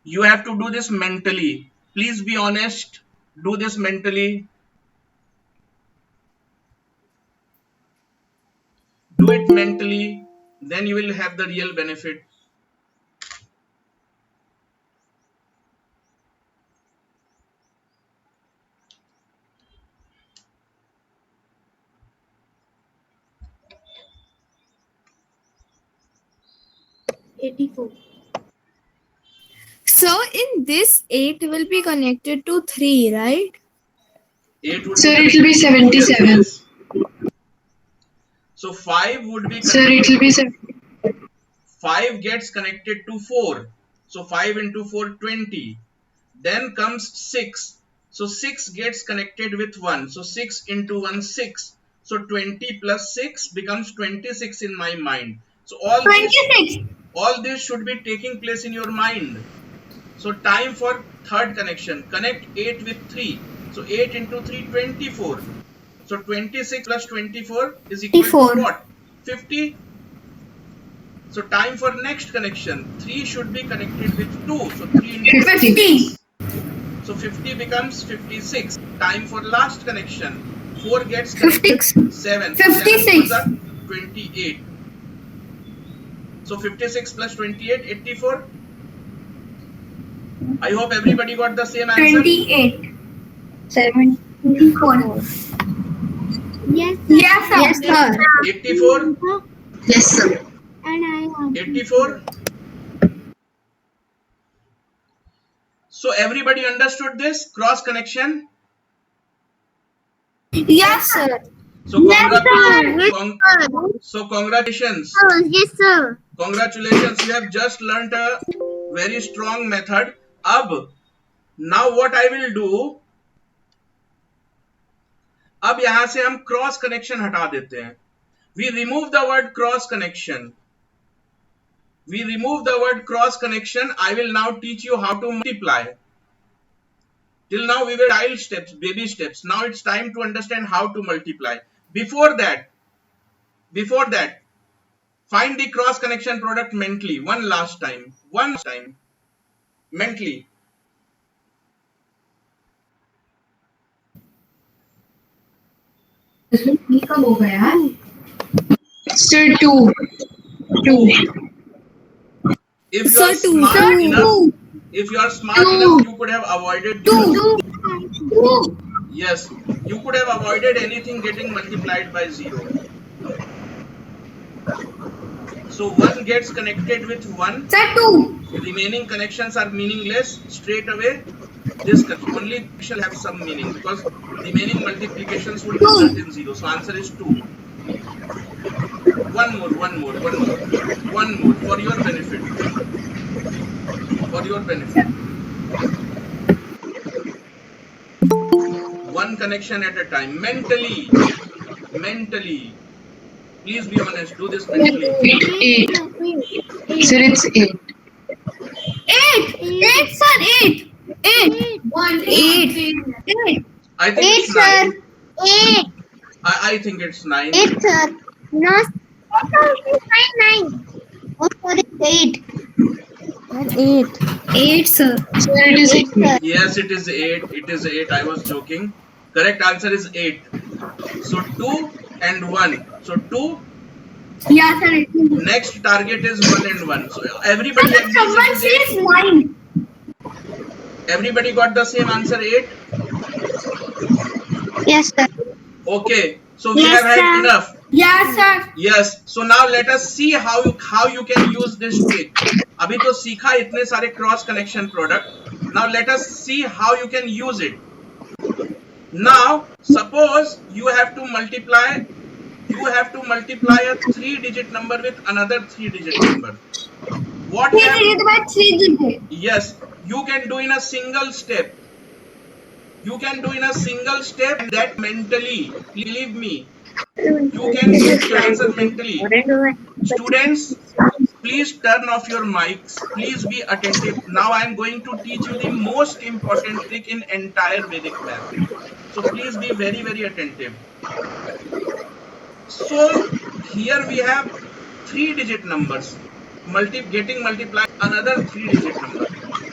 [SPEAKER 1] You have to do this mentally. Please be honest. Do this mentally. Do it mentally. Then you will have the real benefit.
[SPEAKER 3] 84.
[SPEAKER 5] So in this 8 will be connected to 3, right?
[SPEAKER 1] 8 would
[SPEAKER 6] Sir,
[SPEAKER 1] be
[SPEAKER 6] it will be 77.
[SPEAKER 1] Yes. So 5 would be
[SPEAKER 6] Sir, it will be
[SPEAKER 1] 5 gets connected to 4. So 5 into 4, 20. Then comes 6. So 6 gets connected with 1. So 6 into 1, 6. So 20 plus 6 becomes 26 in my mind. So all this should be taking place in your mind. So time for third connection. Connect 8 with 3. So 8 into 3, 24. So 26 plus 24 is equal to
[SPEAKER 5] 54.
[SPEAKER 1] what? 50. So time for next connection. 3 should be connected with 2. So 3 into
[SPEAKER 5] 50.
[SPEAKER 1] so 50 becomes 56. Time for last connection. 4 gets connected
[SPEAKER 5] 56.
[SPEAKER 1] 7.
[SPEAKER 5] 56.
[SPEAKER 1] 7 28. So 56 plus 28, 84. I hope everybody got the same answer.
[SPEAKER 2] 28. 74.
[SPEAKER 3] Yes.
[SPEAKER 2] Yes, sir.
[SPEAKER 5] Yes, sir.
[SPEAKER 1] 84,
[SPEAKER 6] Yes, sir.
[SPEAKER 3] And I am.
[SPEAKER 1] 84. So everybody understood this cross connection.
[SPEAKER 2] Yes, sir.
[SPEAKER 1] So congratulations.
[SPEAKER 3] Yes, sir.
[SPEAKER 1] Congratulations, you have just learnt a very strong method. Now what I will do, अब यहां से हम cross connection हटा देते हैं. We remove the word cross connection. We remove the word cross connection. I will now teach you how to multiply. Till now we were child steps, baby steps. Now it's time to understand how to multiply. Before that, find the cross connection product mentally. One last time. Mentally.
[SPEAKER 6] Sir, 2. 2.
[SPEAKER 1] If you
[SPEAKER 5] Sir,
[SPEAKER 1] are
[SPEAKER 5] two.
[SPEAKER 1] smart
[SPEAKER 5] Sir,
[SPEAKER 1] enough, if you are smart enough, you could have avoided this. Yes, you could have avoided anything getting multiplied by 0. So 1 gets connected with 1.
[SPEAKER 2] Sir, 2.
[SPEAKER 1] Remaining connections are meaningless. Straight away, this only shall have some meaning because remaining multiplications would result in 0. So answer is 2. One more for your benefit. One connection at a time. Mentally. Please be honest. Do this mentally.
[SPEAKER 6] 8. Sir, it's 8.
[SPEAKER 2] 8, sir, 8. 8. 8.
[SPEAKER 1] I think
[SPEAKER 3] 8,
[SPEAKER 1] it's
[SPEAKER 3] sir.
[SPEAKER 1] 9.
[SPEAKER 3] 8.
[SPEAKER 1] I think it's 9.
[SPEAKER 3] 8, sir. No, it's 9. Oh, sorry, 8.
[SPEAKER 2] 8, sir.
[SPEAKER 6] Sir, it is 8.
[SPEAKER 3] Sir.
[SPEAKER 1] Yes, it is 8. I was joking. Correct answer is 8. So 2 and 1. So 2.
[SPEAKER 2] Yeah, sir.
[SPEAKER 1] Next target is 1 and 1. So everybody agrees
[SPEAKER 2] Someone
[SPEAKER 1] it is 8.
[SPEAKER 2] says 9.
[SPEAKER 1] Everybody got the same answer 8.
[SPEAKER 3] Yes, sir.
[SPEAKER 1] Okay. So we
[SPEAKER 3] Yes,
[SPEAKER 1] have had
[SPEAKER 3] sir.
[SPEAKER 1] enough.
[SPEAKER 2] Yeah, sir.
[SPEAKER 1] Yes. So now let us see how you can use this trick. अभी तो सीखा इतने सारे cross connection product. Now let us see how you can use it. Now suppose you have to multiply a 3-digit number with another 3-digit number. What you have,
[SPEAKER 2] 3 by 3 digit.
[SPEAKER 1] yes, you can do in a single step. And that mentally, believe me, you can get your answer mentally. Students, please turn off your mics. Please be attentive. Now I am going to teach you the most important trick in entire Vedic math. So please be very, very attentive. So here we have 3-digit numbers. Getting multiplied another 3-digit number.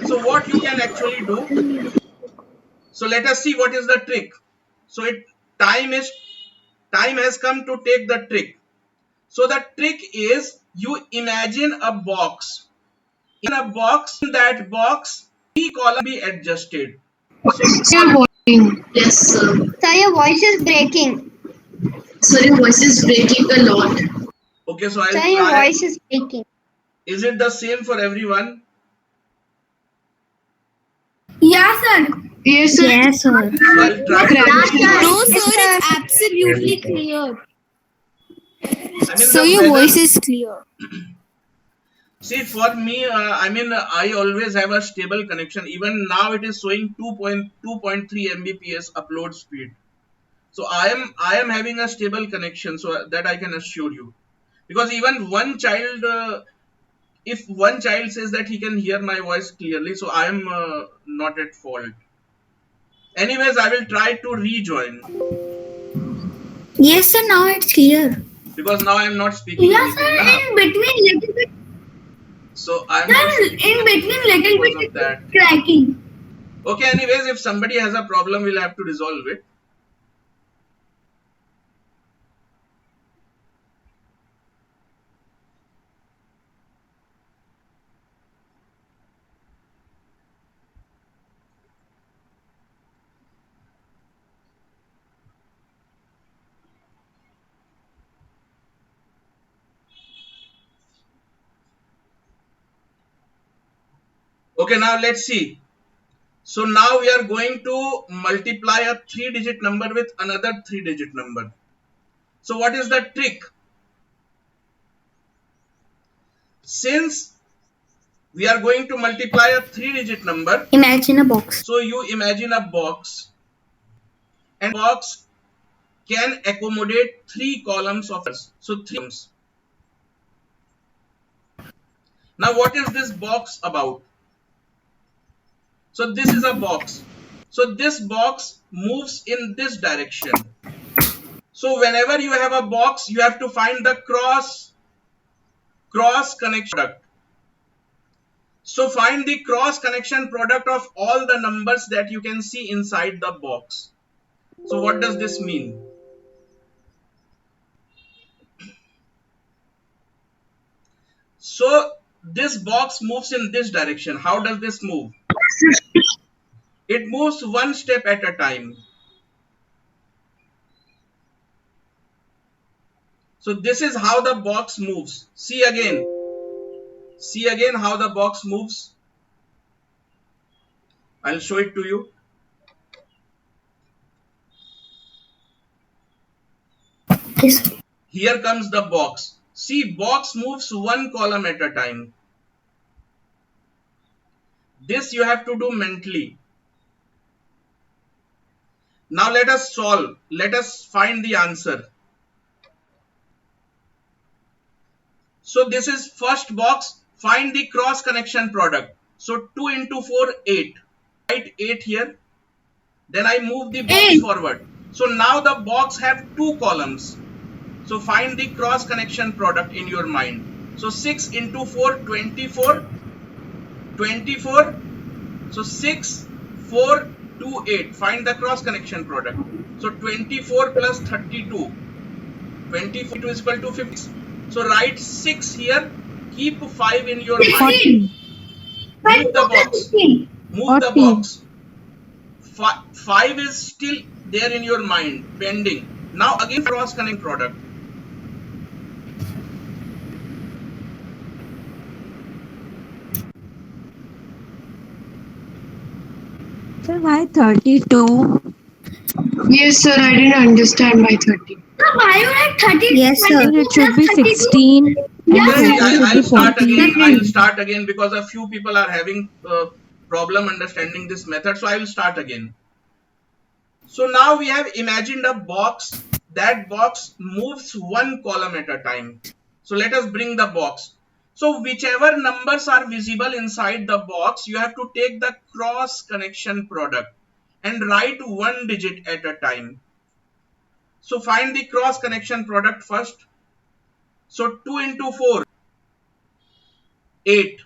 [SPEAKER 1] So what you can actually do? So let us see what is the trick. So time has come to take the trick. So the trick is you imagine a box. In that box, 3 columns be adjusted. So
[SPEAKER 6] Yes, sir.
[SPEAKER 3] Sir, your voice is breaking.
[SPEAKER 6] Sir, your voice is breaking a lot.
[SPEAKER 1] okay, so I'll
[SPEAKER 3] Sir, your
[SPEAKER 1] try.
[SPEAKER 3] voice is breaking.
[SPEAKER 1] Is it the same for everyone?
[SPEAKER 5] Yeah, sir.
[SPEAKER 6] Yes, sir.
[SPEAKER 3] Yes, sir.
[SPEAKER 1] So I'll try to
[SPEAKER 5] No,
[SPEAKER 1] explain.
[SPEAKER 5] sir, it's absolutely clear.
[SPEAKER 1] I mean,
[SPEAKER 5] So
[SPEAKER 1] the
[SPEAKER 5] your voice
[SPEAKER 1] weather.
[SPEAKER 5] is clear.
[SPEAKER 1] See, for me, I mean, I always have a stable connection. Even now, it is showing 2.3 Mbps upload speed. So I am having a stable connection, so that I can assure you. Because even one child, if one child says that he can hear my voice clearly, so I am not at fault. Anyways, I will try to rejoin
[SPEAKER 3] Yes, sir. Now it's clear.
[SPEAKER 1] because now I am not speaking
[SPEAKER 2] Yeah,
[SPEAKER 1] anything.
[SPEAKER 2] sir.
[SPEAKER 1] Nah.
[SPEAKER 2] In between, little bit.
[SPEAKER 1] So I am
[SPEAKER 2] Sir,
[SPEAKER 1] not speaking
[SPEAKER 2] in
[SPEAKER 1] anything
[SPEAKER 2] between, little
[SPEAKER 1] because
[SPEAKER 2] bit
[SPEAKER 1] of that.
[SPEAKER 2] it's cracking.
[SPEAKER 1] Okay, anyways, if somebody has a problem, we'll have to resolve it. Okay, now let's see. So now we are going to multiply a 3-digit number with another 3-digit number. So what is the trick? Since we are going to multiply a 3-digit number,
[SPEAKER 3] Imagine a box.
[SPEAKER 1] so you imagine a box, and box can accommodate 3 columns of letters. So 3 columns. Now what is this box about? So this is a box. So this box moves in this direction. So whenever you have a box, you have to find the cross connection product. So find the cross connection product of all the numbers that you can see inside the box. So what does this mean? So this box moves in this direction. How does this move? It moves one step at a time. So this is how the box moves. See again. See again how the box moves. I'll show it to you.
[SPEAKER 3] Yes.
[SPEAKER 1] Here comes the box. See, box moves one column at a time. This you have to do mentally. Now let us solve. Let us find the answer. So this is first box. Find the cross connection product. So 2 into 4, 8. Write 8 here. Then I move the box forward. So now the box have 2 columns. So find the cross connection product in your mind. So 6 into 4, 24. 24. So 6, 4, 2, 8. Find the cross connection product. So 24 plus 32. 24 is equal to 50. So write 6 here. Keep 5 in your mind. Move the box. Move the box. 5 is still there in your mind, pending. Now again cross connect product.
[SPEAKER 7] Sir, why 32?
[SPEAKER 6] Yes, sir. I didn't understand my 30.
[SPEAKER 2] Sir, why you like 30?
[SPEAKER 3] Yes, sir.
[SPEAKER 7] It should be 16.
[SPEAKER 2] Yeah,
[SPEAKER 7] And
[SPEAKER 2] sir.
[SPEAKER 7] 40
[SPEAKER 1] I'll
[SPEAKER 7] should be
[SPEAKER 1] start
[SPEAKER 7] 40.
[SPEAKER 1] again. I'll start again because a few people are having problem understanding this method. So I will start again. So now we have imagined a box. That box moves one column at a time. So let us bring the box. So whichever numbers are visible inside the box, you have to take the cross connection product and write one digit at a time. So find the cross connection product first. So 2 into 4, 8.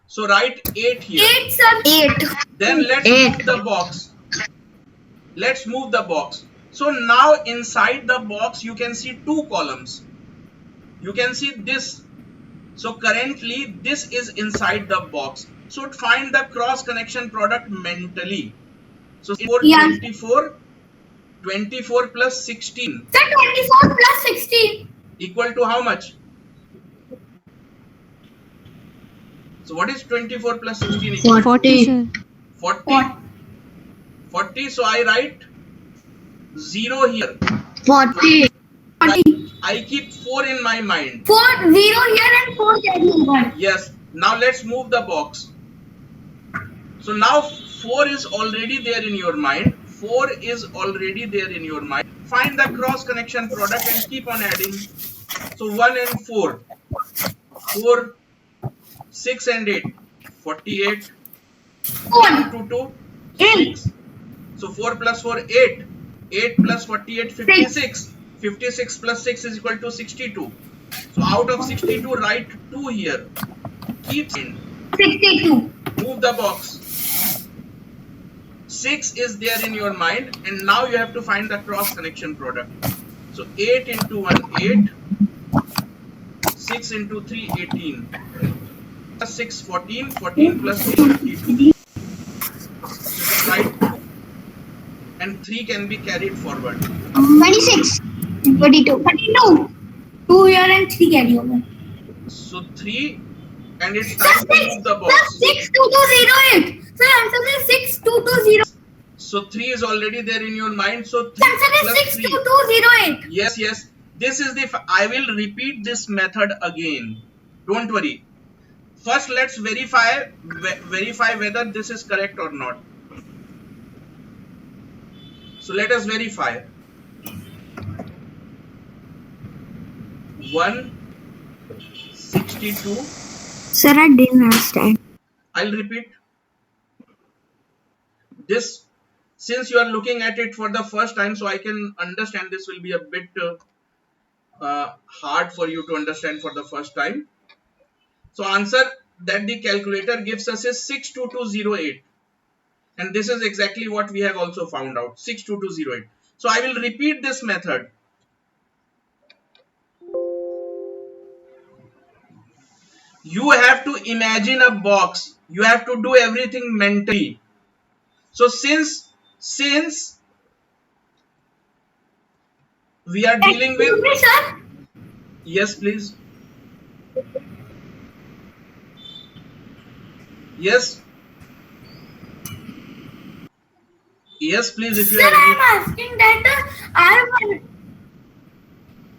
[SPEAKER 1] So write 8 here.
[SPEAKER 2] 8, sir.
[SPEAKER 3] 8.
[SPEAKER 1] Then let's move the box. Let's move the box. So now inside the box you can see 2 columns. You can see this. So currently this is inside the box. So find the cross connection product mentally. So 24, 24 plus 16
[SPEAKER 2] Sir, 24 plus 16.
[SPEAKER 1] equal to how much? So what is 24 plus 16 equal?
[SPEAKER 7] 40, sir.
[SPEAKER 1] 40. 40. So I write 0 here.
[SPEAKER 2] 40.
[SPEAKER 1] I keep 4 in my mind.
[SPEAKER 3] 4 0 here and 4 carry over.
[SPEAKER 1] Yes. Now let's move the box. So now 4 is already there in your mind. 4 is already there in your mind. Find the cross connection product and keep on adding. So 1 and 4. 4, 6 and 8. 48.
[SPEAKER 3] 4
[SPEAKER 1] 2, 2,
[SPEAKER 3] 8.
[SPEAKER 1] 6. So 4 plus 4, 8. 8 plus 48, 56. 56 plus 6 is equal to 62. So out of 62, write 2 here. Keep in.
[SPEAKER 3] 62.
[SPEAKER 1] Move the box. 6 is there in your mind, and now you have to find the cross connection product. So 8 into 1, 8. 6 into 3, 18. Plus 6, 14. 14 plus 3, 32. So write 2. And 3 can be carried forward.
[SPEAKER 3] 26. 42. 32. 2 here and 3 carry over.
[SPEAKER 1] So 3, and it's time to move the
[SPEAKER 3] Plus
[SPEAKER 1] box.
[SPEAKER 3] 62208. So answer is 6220.
[SPEAKER 1] So 3 is already there in your mind. So 3
[SPEAKER 3] Answer is
[SPEAKER 1] plus 3.
[SPEAKER 3] 62208.
[SPEAKER 1] Yes, yes. This is the. I will repeat this method again. Don't worry. First, let's verify whether this is correct or not. So let us verify. 162.
[SPEAKER 3] Sir, I didn't understand.
[SPEAKER 1] I'll repeat. This, since you are looking at it for the first time, so I can understand this will be a bit hard for you to understand for the first time. So answer that the calculator gives us is 62208. And this is exactly what we have also found out, 62208. So I will repeat this method. You have to imagine a box. You have to do everything mentally. So since we are dealing with,
[SPEAKER 3] Excuse me, sir.
[SPEAKER 1] yes please, yes please, if you
[SPEAKER 3] Sir, I
[SPEAKER 1] are,
[SPEAKER 3] am asking that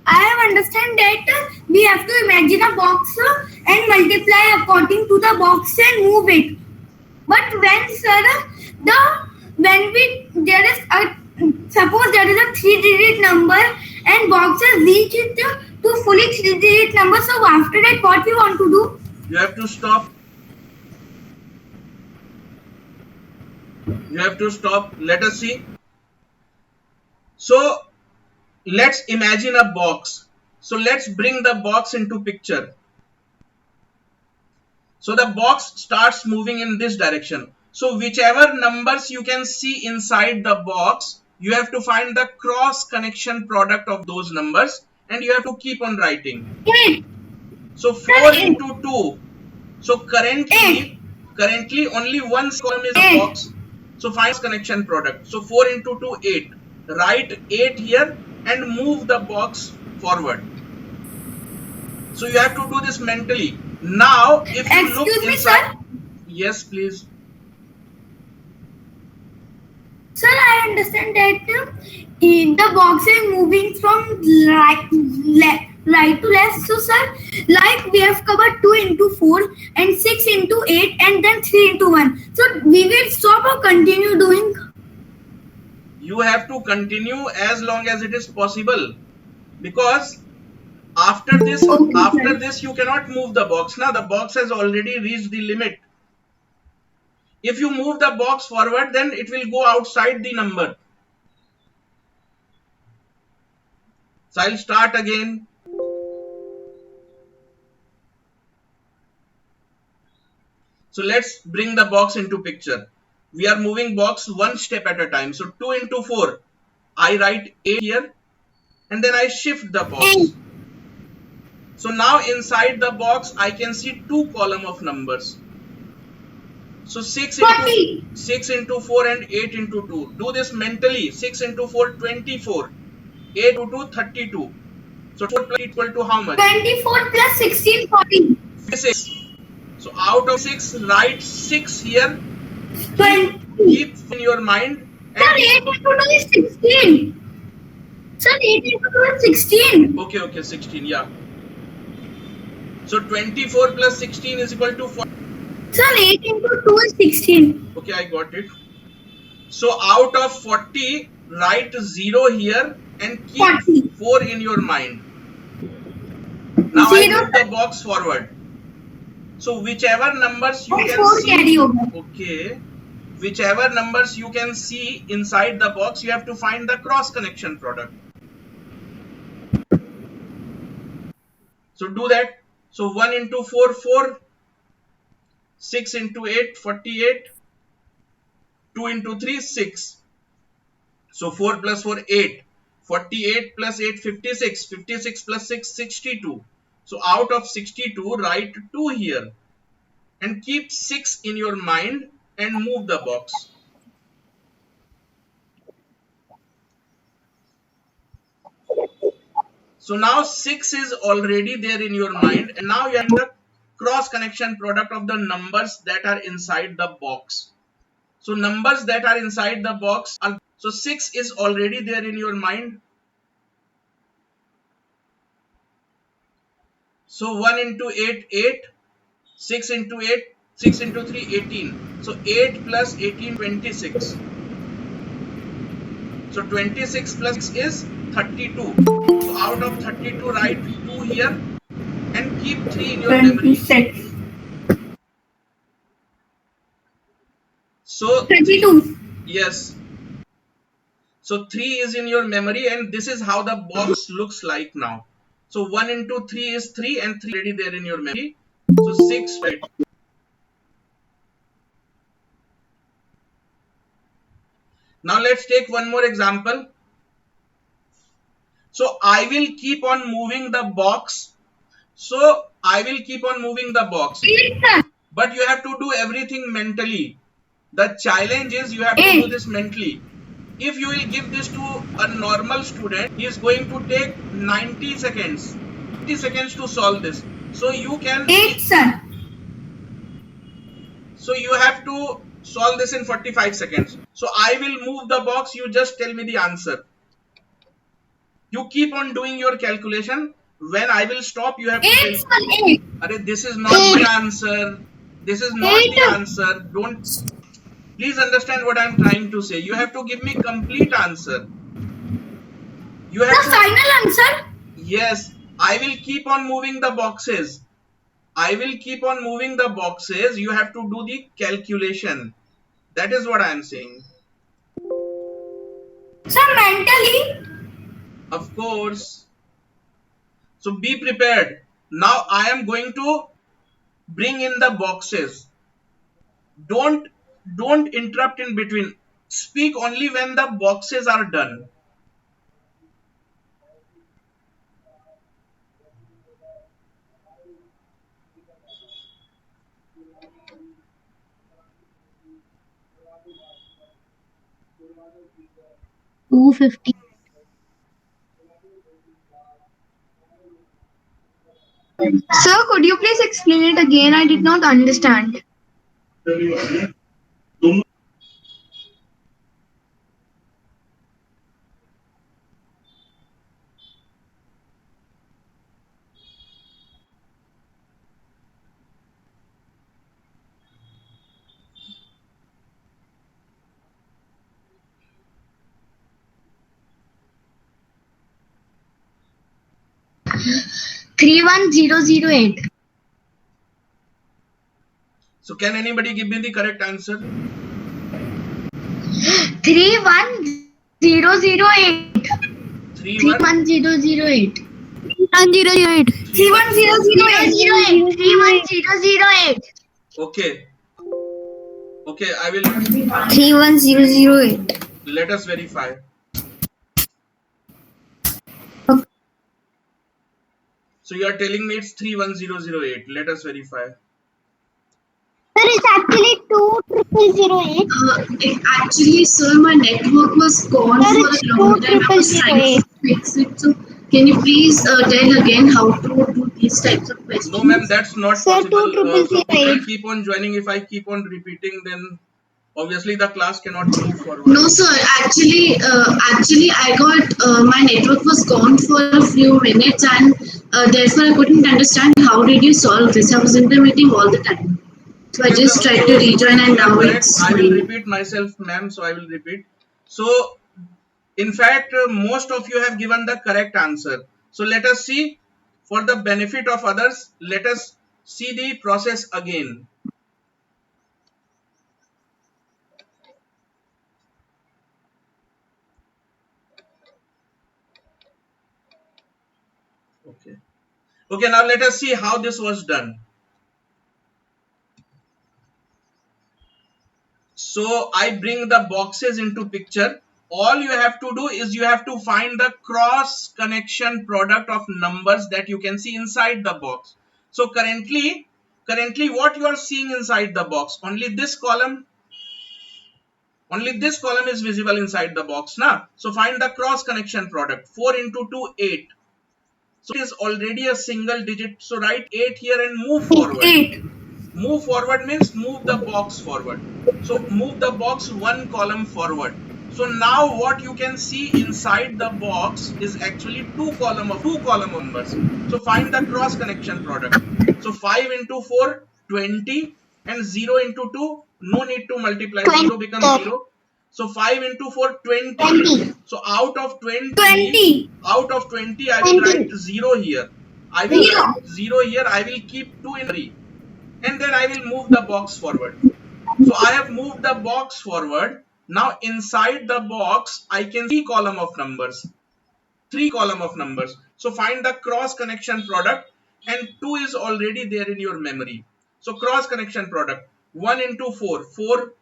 [SPEAKER 3] I have understand that we have to imagine a box and multiply according to the box and move it. But when sir, there is a, suppose there is a 3-digit number and boxes reach it to fully 3-digit number. So after that, what we want to do?
[SPEAKER 1] you have to stop. You have to stop. Let us see. So let's imagine a box. So let's bring the box into picture. So the box starts moving in this direction. So whichever numbers you can see inside the box, you have to find the cross connection product of those numbers, and you have to keep on writing.
[SPEAKER 3] 8.
[SPEAKER 1] So 4 into 2. So currently only one column is a box. So find connection product. So 4 into 2, 8. Write 8 here and move the box forward. So you have to do this mentally. Now, if you look
[SPEAKER 3] Excuse me,
[SPEAKER 1] inside,
[SPEAKER 3] sir.
[SPEAKER 1] yes, please.
[SPEAKER 3] Sir, I understand that the box is moving from right to left. So, sir, like we have covered 2 into 4 and 6 into 8 and then 3 into 1. So, we will stop or continue doing?
[SPEAKER 1] You have to continue as long as it is possible, because after this you cannot move the box. Now the box has already reached the limit. If you move the box forward, then it will go outside the number. So I'll start again. So let's bring the box into picture. We are moving box one step at a time. So 2 into 4. I write 8 here and then I shift the box. So now inside the box I can see 2 columns of numbers. So 6 into 4 and 8 into 2. Do this mentally. 6 into 4, 24. 8 into 2, 32. So 4 plus equal to how much?
[SPEAKER 3] 24 plus 16, 40.
[SPEAKER 1] 56. So out of 6, write 6 here.
[SPEAKER 2] 20.
[SPEAKER 1] Keep in your mind.
[SPEAKER 2] Sir, 8 into 2 is 16. Sir, 8 into 2 is 16.
[SPEAKER 1] Okay, 16, yeah. So 24 plus 16 is equal to 40.
[SPEAKER 2] Sir, 8 into 2 is 16.
[SPEAKER 1] Okay, I got it. So out of 40, write 0 here and keep
[SPEAKER 2] 40.
[SPEAKER 1] 4 in your mind. Now I
[SPEAKER 2] 0.
[SPEAKER 1] move the box forward. So whichever numbers you can
[SPEAKER 2] 4
[SPEAKER 1] see,
[SPEAKER 2] carry over.
[SPEAKER 1] okay, whichever numbers you can see inside the box, you have to find the cross connection product. So do that. So 1 into 4, 4. 6 into 8, 48. 2 into 3, 6. So 4 plus 4, 8. 48 plus 8, 56. 56 plus 6, 62. So out of 62, write 2 here. And keep 6 in your mind and move the box. So now 6 is already there in your mind. And now you have the cross connection product of the numbers that are inside the box. So numbers that are inside the box are, so 6 is already there in your mind. So 1 into 8, 8. 6 into 8, 6 into 3, 18. So 8 plus 18, 26. So 26 plus is 32. So out of 32, write 2 here and keep 3 in your memory.
[SPEAKER 2] 26.
[SPEAKER 1] So
[SPEAKER 2] 32.
[SPEAKER 1] yes. So 3 is in your memory and this is how the box looks like now. So 1 into 3 is 3 and 3 already there in your memory. So 6, right? Now let's take one more example. So I will keep on moving the box. But you have to do everything mentally. The challenge is you have to do this mentally. If you will give this to a normal student, he is going to take 90 seconds. 90 seconds to solve this. So you can
[SPEAKER 2] 8, sir.
[SPEAKER 1] So you have to solve this in 45 seconds. So I will move the box. You just tell me the answer. You keep on doing your calculation. When I will stop, you have to
[SPEAKER 2] 8, sir. 8.
[SPEAKER 1] Arey, this is not the answer. This is not the answer. Don't. Please understand what I am trying to say. You have to give me complete answer. You have
[SPEAKER 2] The final answer?
[SPEAKER 1] Yes. I will keep on moving the boxes. I will keep on moving the boxes. You have to do the calculation. That is what I am saying.
[SPEAKER 2] Sir, mentally?
[SPEAKER 1] Of course. So be prepared. Now I am going to bring in the boxes. Don't interrupt in between. Speak only when the boxes are done.
[SPEAKER 3] $250.
[SPEAKER 2] Sir, could you please explain it again? I did not understand. $31008.
[SPEAKER 1] So can anybody give me the correct answer?
[SPEAKER 2] 31008. 31008.
[SPEAKER 3] 1008.
[SPEAKER 2] 31008. 31008.
[SPEAKER 1] Okay. Okay, I will.
[SPEAKER 3] 31008.
[SPEAKER 1] Let us verify. So you are telling me it's 31008. Let us verify.
[SPEAKER 3] Sir, it's actually 20008.
[SPEAKER 6] Actually, sir, my network was gone
[SPEAKER 3] Sir,
[SPEAKER 6] for
[SPEAKER 3] it's
[SPEAKER 6] a long time. I was trying
[SPEAKER 3] 20008.
[SPEAKER 6] to fix it. So Can you please tell again how to do these types of questions?
[SPEAKER 1] No, ma'am, that's not
[SPEAKER 3] Sir,
[SPEAKER 1] possible.
[SPEAKER 3] 2
[SPEAKER 1] So people
[SPEAKER 3] 8.
[SPEAKER 1] keep on joining. If I keep on repeating, then obviously the class cannot move forward.
[SPEAKER 6] No, sir. Actually, I got my network was gone for a few minutes, and therefore I couldn't understand how did you solve this. I was in the meeting all the time, so I
[SPEAKER 1] Okay,
[SPEAKER 6] just tried to rejoin, and
[SPEAKER 1] you are
[SPEAKER 6] now
[SPEAKER 1] correct.
[SPEAKER 6] it's
[SPEAKER 1] I will
[SPEAKER 6] fine.
[SPEAKER 1] repeat myself, ma'am. So I will repeat. So in fact, most of you have given the correct answer. So let us see, for the benefit of others, let us see the process again. Okay. Okay, now let us see how this was done. So I bring the boxes into picture. All you have to do is you have to find the cross connection product of numbers that you can see inside the box. So currently what you are seeing inside the box, only this column is visible inside the box now. So find the cross connection product. 4 into 2, 8. So it is already a single digit. So write 8 here and move forward.
[SPEAKER 2] 8.
[SPEAKER 1] Move forward means move the box forward. So move the box one column forward. So now what you can see inside the box is actually two column numbers. So find the cross connection product. So 5 into 4, 20, and 0 into 2, no need to multiply, 0 becomes 0. So 5 into 4, 20. So out of 20, I will write 0 here. I will write 0 here. I will keep 2 in 3. And then I will move the box forward. So I have moved the box forward. Now inside the box, I can see 3 column of numbers. So find the cross connection product, and 2 is already there in your memory. So cross connection product, 1 into 4, 4,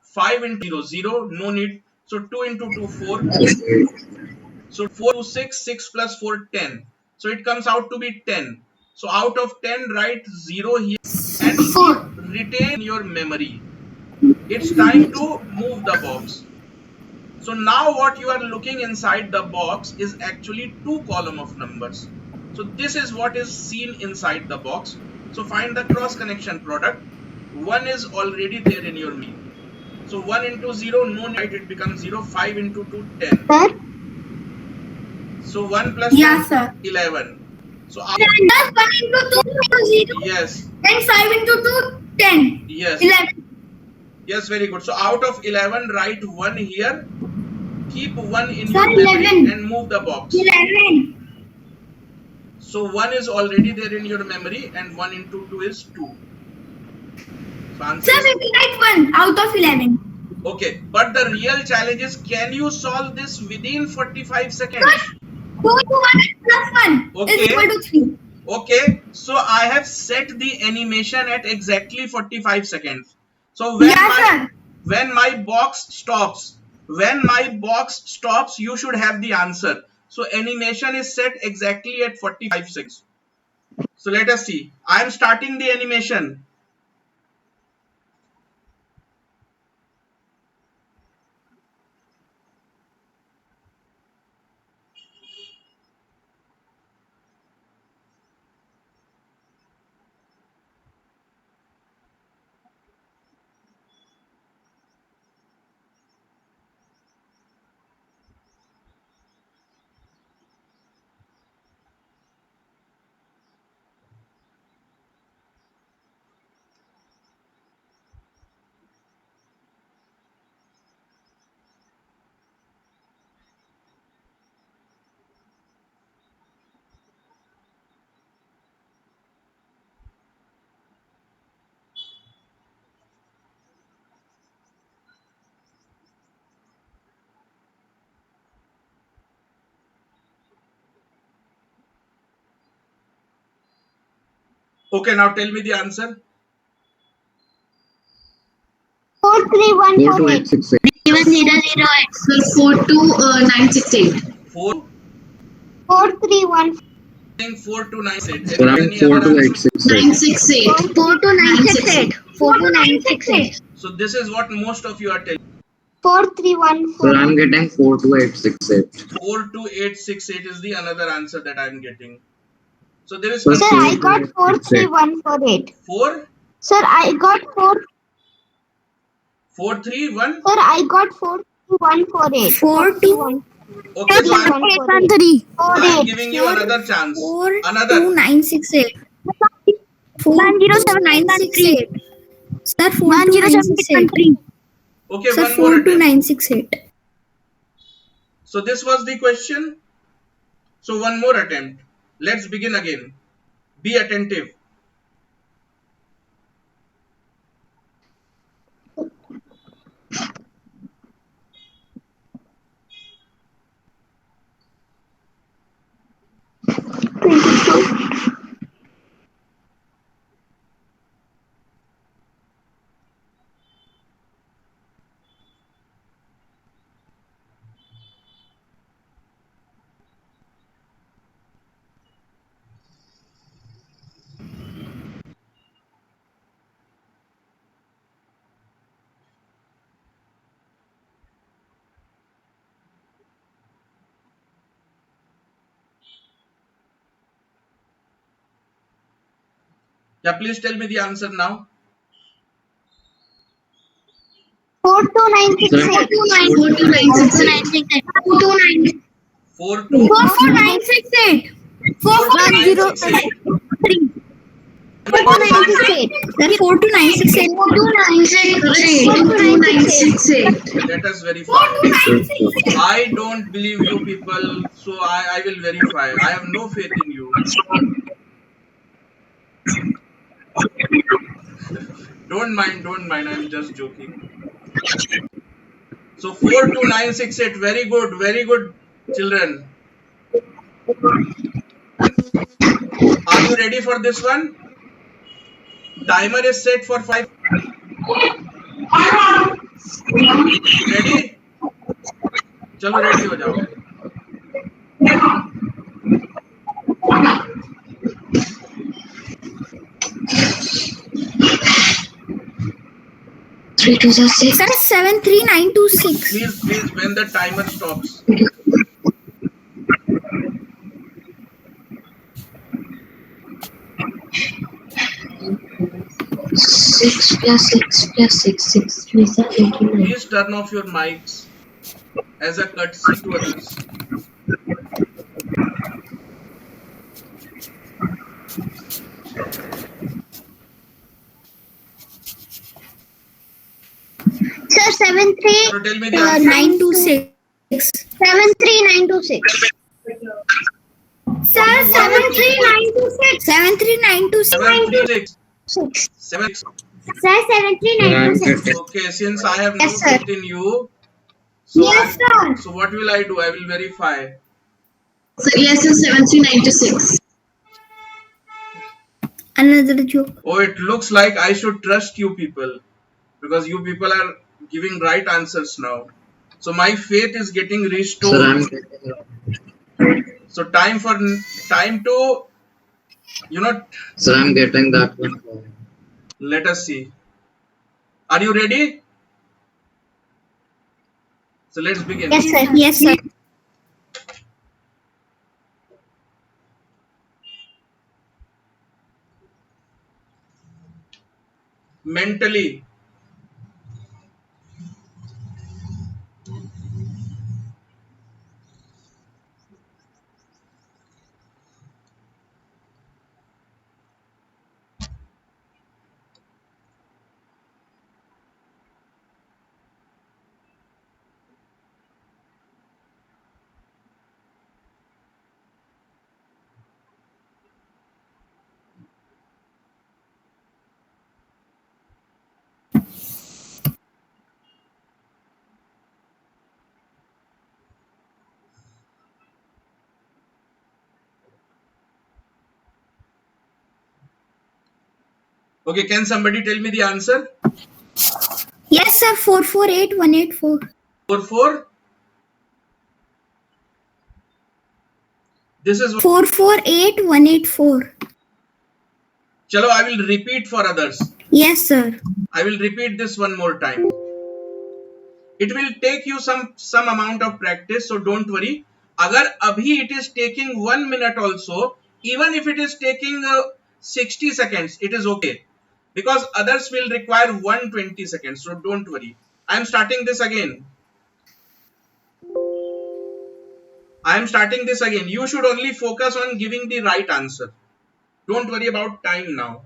[SPEAKER 1] 5 into 0, 0, no need. So 2 into 2, 4. So 4 to 6, 6 plus 4, 10. So it comes out to be 10. So out of 10, write 0 here and retain your memory. It's time to move the box. So now what you are looking inside the box is actually 2 column of numbers. So this is what is seen inside the box. So find the cross connection product. 1 is already there in your mean. So 1 into 0, no need, it becomes 0. 5 into 2, 10.
[SPEAKER 3] Sir?
[SPEAKER 1] So 1 plus 1, 11. So
[SPEAKER 2] Just 1 into 2, 0.
[SPEAKER 1] yes,
[SPEAKER 2] Then 5 into 2, 10.
[SPEAKER 1] yes,
[SPEAKER 2] 11.
[SPEAKER 1] yes, very good. So out of 11, write 1 here. Keep 1 in
[SPEAKER 2] Sir,
[SPEAKER 1] your memory
[SPEAKER 2] 11.
[SPEAKER 1] and move the box.
[SPEAKER 2] 11.
[SPEAKER 1] So 1 is already there in your memory, and 1 into 2 is 2. So answer
[SPEAKER 2] Sir,
[SPEAKER 1] is
[SPEAKER 2] we will write 1 out of 11.
[SPEAKER 1] okay. But the real challenge is, can you solve this within 45 seconds?
[SPEAKER 2] 2 to 1 plus 1
[SPEAKER 1] Okay.
[SPEAKER 2] is equal to 3.
[SPEAKER 1] Okay. So I have set the animation at exactly 45 seconds. So when
[SPEAKER 2] Yeah,
[SPEAKER 1] my box stops, you should have the answer. So animation is set exactly at 45 seconds. So let us see. I am starting the animation. Okay, now tell me the answer.
[SPEAKER 3] 4 3 1 4 8.
[SPEAKER 4] 4286.
[SPEAKER 3] 7 0 0 8.
[SPEAKER 6] 42968.
[SPEAKER 1] 4,
[SPEAKER 3] 4 3 1
[SPEAKER 1] 4 to 9, 8.
[SPEAKER 4] Around 42868.
[SPEAKER 6] 968.
[SPEAKER 3] 4 to 9 6 8. 4 to 9 6 8.
[SPEAKER 1] So this is what most of you are telling.
[SPEAKER 3] 4314.
[SPEAKER 4] Sir, I'm getting 42868.
[SPEAKER 1] 42868 is the another answer that I am getting. So there is
[SPEAKER 4] Sir,
[SPEAKER 3] Sir, I got 43148.
[SPEAKER 1] 4
[SPEAKER 3] Sir, I got
[SPEAKER 1] 431.
[SPEAKER 3] Sir, I got 43148.
[SPEAKER 5] 42
[SPEAKER 1] Okay, so I'm
[SPEAKER 3] 4148.
[SPEAKER 1] giving you another chance.
[SPEAKER 5] 42968. 42968. Sir, 42968.
[SPEAKER 1] Okay,
[SPEAKER 5] Sir,
[SPEAKER 1] one more attempt.
[SPEAKER 5] 42968.
[SPEAKER 1] So this was the question. So one more attempt. Let's begin again. Be attentive. Yeah, please tell me the answer now.
[SPEAKER 3] 42968. 42968.
[SPEAKER 1] 42968.
[SPEAKER 3] 42968. 42968.
[SPEAKER 5] Sir, 42968.
[SPEAKER 3] 42968.
[SPEAKER 1] Let us verify. I don't believe you people, so I will verify. I have no faith in you. Don't mind, I'm just joking. So 42968, very good, children. Are you ready for this one? Timer is set for 5. Ready? चलो ready हो जाओ.
[SPEAKER 2] Three two six.
[SPEAKER 5] Sir, 73926.
[SPEAKER 1] Please, when the timer stops.
[SPEAKER 2] Six plus six. 3 is 89.
[SPEAKER 1] Please turn off your mics as a courtesy to others.
[SPEAKER 3] Sir, 73.
[SPEAKER 1] So tell me the answer.
[SPEAKER 5] 926.
[SPEAKER 3] 73926. Sir, 73926.
[SPEAKER 5] 73926.
[SPEAKER 1] 736. 7.
[SPEAKER 3] Sir, 73926.
[SPEAKER 1] Okay, since I have no
[SPEAKER 3] Yes, sir.
[SPEAKER 1] faith in you, so
[SPEAKER 3] Yes, sir.
[SPEAKER 1] so what will I do? I will verify.
[SPEAKER 6] Sir, yes, sir, 7396.
[SPEAKER 5] Another joke.
[SPEAKER 1] Oh, it looks like I should trust you people because you people are giving right answers now. So my faith is getting
[SPEAKER 4] Sir,
[SPEAKER 1] restored.
[SPEAKER 4] I'm getting.
[SPEAKER 1] So time to
[SPEAKER 4] Sir, I'm getting that one.
[SPEAKER 1] let us see. Are you ready? So let's begin.
[SPEAKER 3] Yes, sir.
[SPEAKER 5] Yes, sir.
[SPEAKER 1] Mentally. Okay, can somebody tell me the answer?
[SPEAKER 5] Yes, sir. 448184.
[SPEAKER 1] 4. This is
[SPEAKER 5] 448184.
[SPEAKER 1] Chalo, I will repeat for others.
[SPEAKER 5] Yes, sir.
[SPEAKER 1] I will repeat this one more time. It will take you some amount of practice, so don't worry. Agar abhi it is taking 1 minute also, even if it is taking 60 seconds, it is okay, because others will require 120 seconds. So don't worry. I am starting this again. You should only focus on giving the right answer. Don't worry about time now.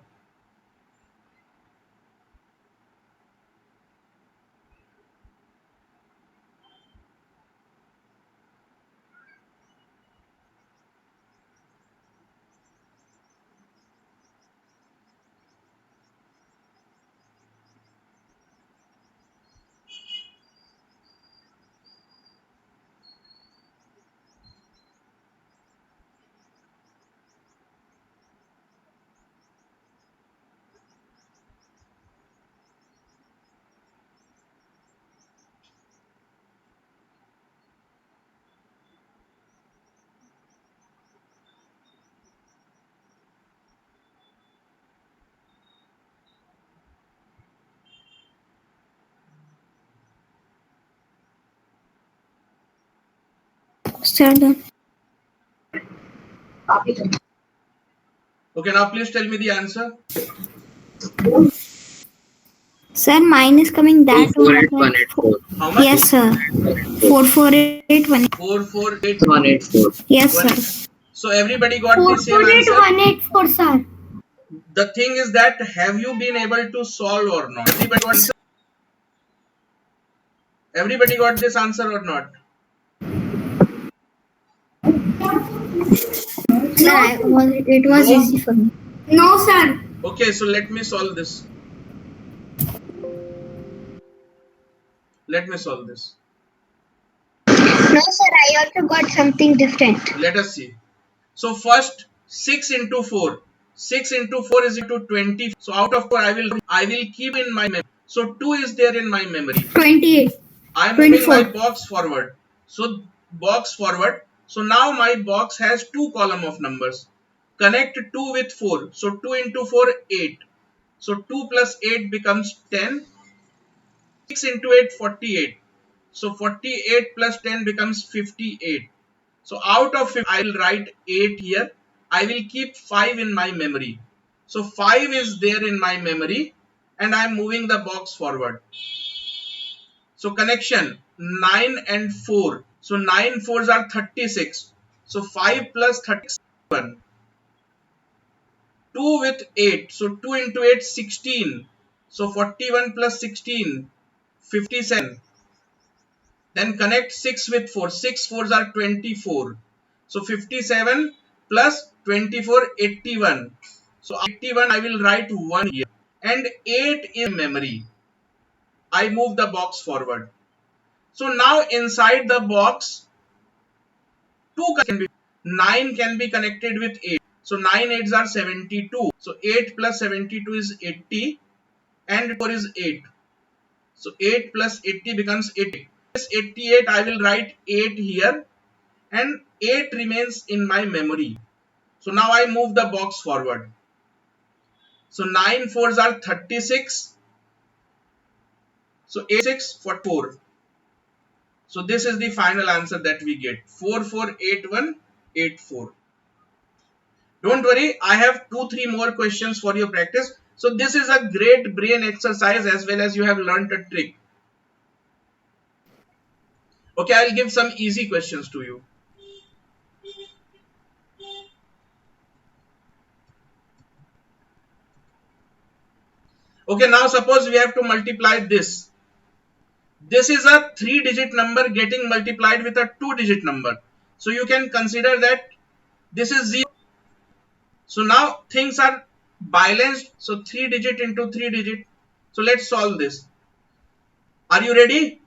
[SPEAKER 5] Sir, done.
[SPEAKER 1] Okay, now please tell me the answer.
[SPEAKER 5] Sir, mine is coming that
[SPEAKER 4] 448,184.
[SPEAKER 1] How much?
[SPEAKER 5] Yes, sir. 44818.
[SPEAKER 1] 448.
[SPEAKER 4] 184.
[SPEAKER 5] Yes, sir.
[SPEAKER 1] So everybody got the same answer.
[SPEAKER 3] 448,184, sir.
[SPEAKER 1] The thing is that, have you been able to solve or not? Everybody got this answer or not?
[SPEAKER 5] Sir, it was
[SPEAKER 1] No?
[SPEAKER 5] easy for me.
[SPEAKER 3] No, sir.
[SPEAKER 1] Okay, so let me solve this.
[SPEAKER 2] No, sir, I also got something different.
[SPEAKER 1] Let us see. So first, 6 into 4. 6 into 4 is equal to 20. So out of 4, I will keep in my memory. So 2 is there in my memory.
[SPEAKER 5] 28.
[SPEAKER 1] I am moving
[SPEAKER 5] 24.
[SPEAKER 1] my box forward. So box forward. So now my box has 2 column of numbers. Connect 2 with 4. So 2 into 4, 8. So 2 plus 8 becomes 10. 6 into 8, 48. So 48 plus 10 becomes 58. So out of 50, I will write 8 here. I will keep 5 in my memory. So 5 is there in my memory and I am moving the box forward. So connection 9 and 4. So 9 fours are 36. So 5 plus 31. 2 with 8. So 2 into 8, 16. So 41 plus 16, 57. Then connect 6 with 4. 6 fours are 24. So 57 plus 24, 81. So 81, I will write 1 here. And 8 is memory. I move the box forward. So now inside the box, 9 can be connected with 8. So 9 8s are 72. So 8 plus 72 is 80. And 4 is 8. So 8 plus 80 becomes 80. This 88, I will write 8 here. And 8 remains in my memory. So now I move the box forward. So 9 fours are 36. So 8 6 44. So this is the final answer that we get. 448184. Don't worry, I have 2-3 more questions for your practice. So this is a great brain exercise as well as you have learned a trick. Okay, I'll give some easy questions to you. Okay, now suppose we have to multiply this. This is a 3-digit number getting multiplied with a 2-digit number. So you can consider that this is 0. So now things are balanced. So 3-digit into 3-digit. So let's solve this. Are you ready?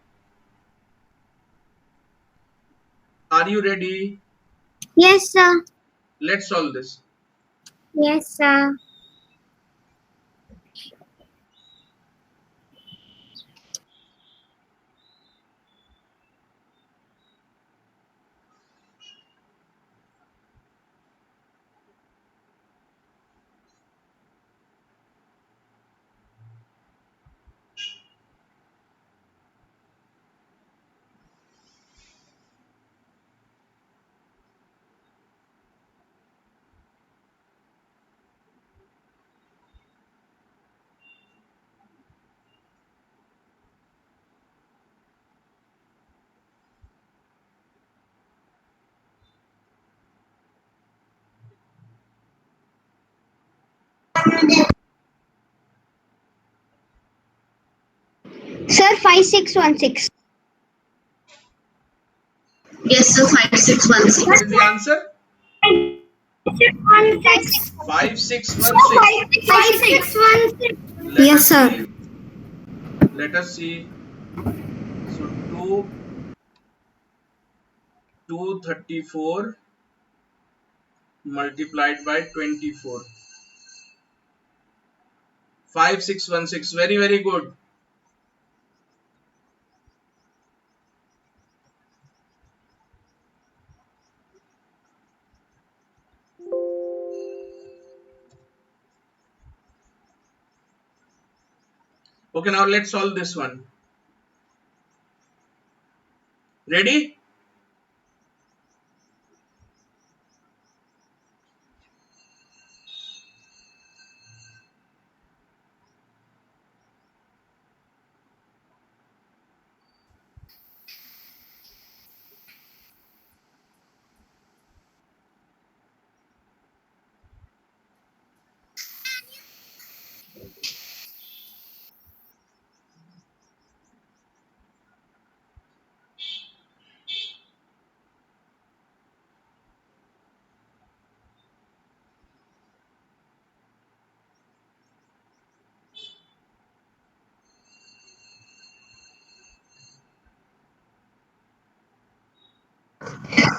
[SPEAKER 1] Are you ready?
[SPEAKER 3] Yes, sir.
[SPEAKER 1] Let's solve this.
[SPEAKER 3] Yes, sir. Sir, 5616.
[SPEAKER 6] Yes, sir. 5616.
[SPEAKER 1] What is the answer?
[SPEAKER 3] 5616.
[SPEAKER 1] 5616.
[SPEAKER 3] 5616.
[SPEAKER 1] Let
[SPEAKER 3] Yes,
[SPEAKER 1] us
[SPEAKER 3] sir.
[SPEAKER 1] see. Let us see. So 234 multiplied by 24. 5616. Very, very good. Okay, now let's solve this one. Ready?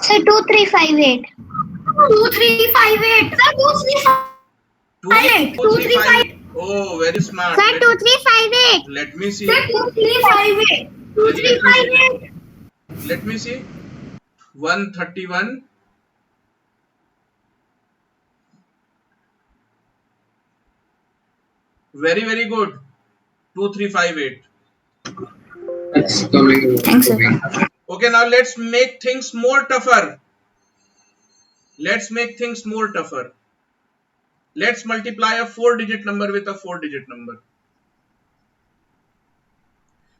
[SPEAKER 3] Sir, 2358. 2358. Sir, 2358.
[SPEAKER 1] 2358. Oh, very smart.
[SPEAKER 3] Sir, 2358.
[SPEAKER 1] Let me see.
[SPEAKER 3] Sir, 2358. 2358.
[SPEAKER 1] Let me see. 131. Very, very good. 2358.
[SPEAKER 4] It's coming.
[SPEAKER 3] Thanks, sir.
[SPEAKER 1] Okay, now let's make things more tougher. Let's make things more tougher. Let's multiply a 4-digit number with a 4-digit number.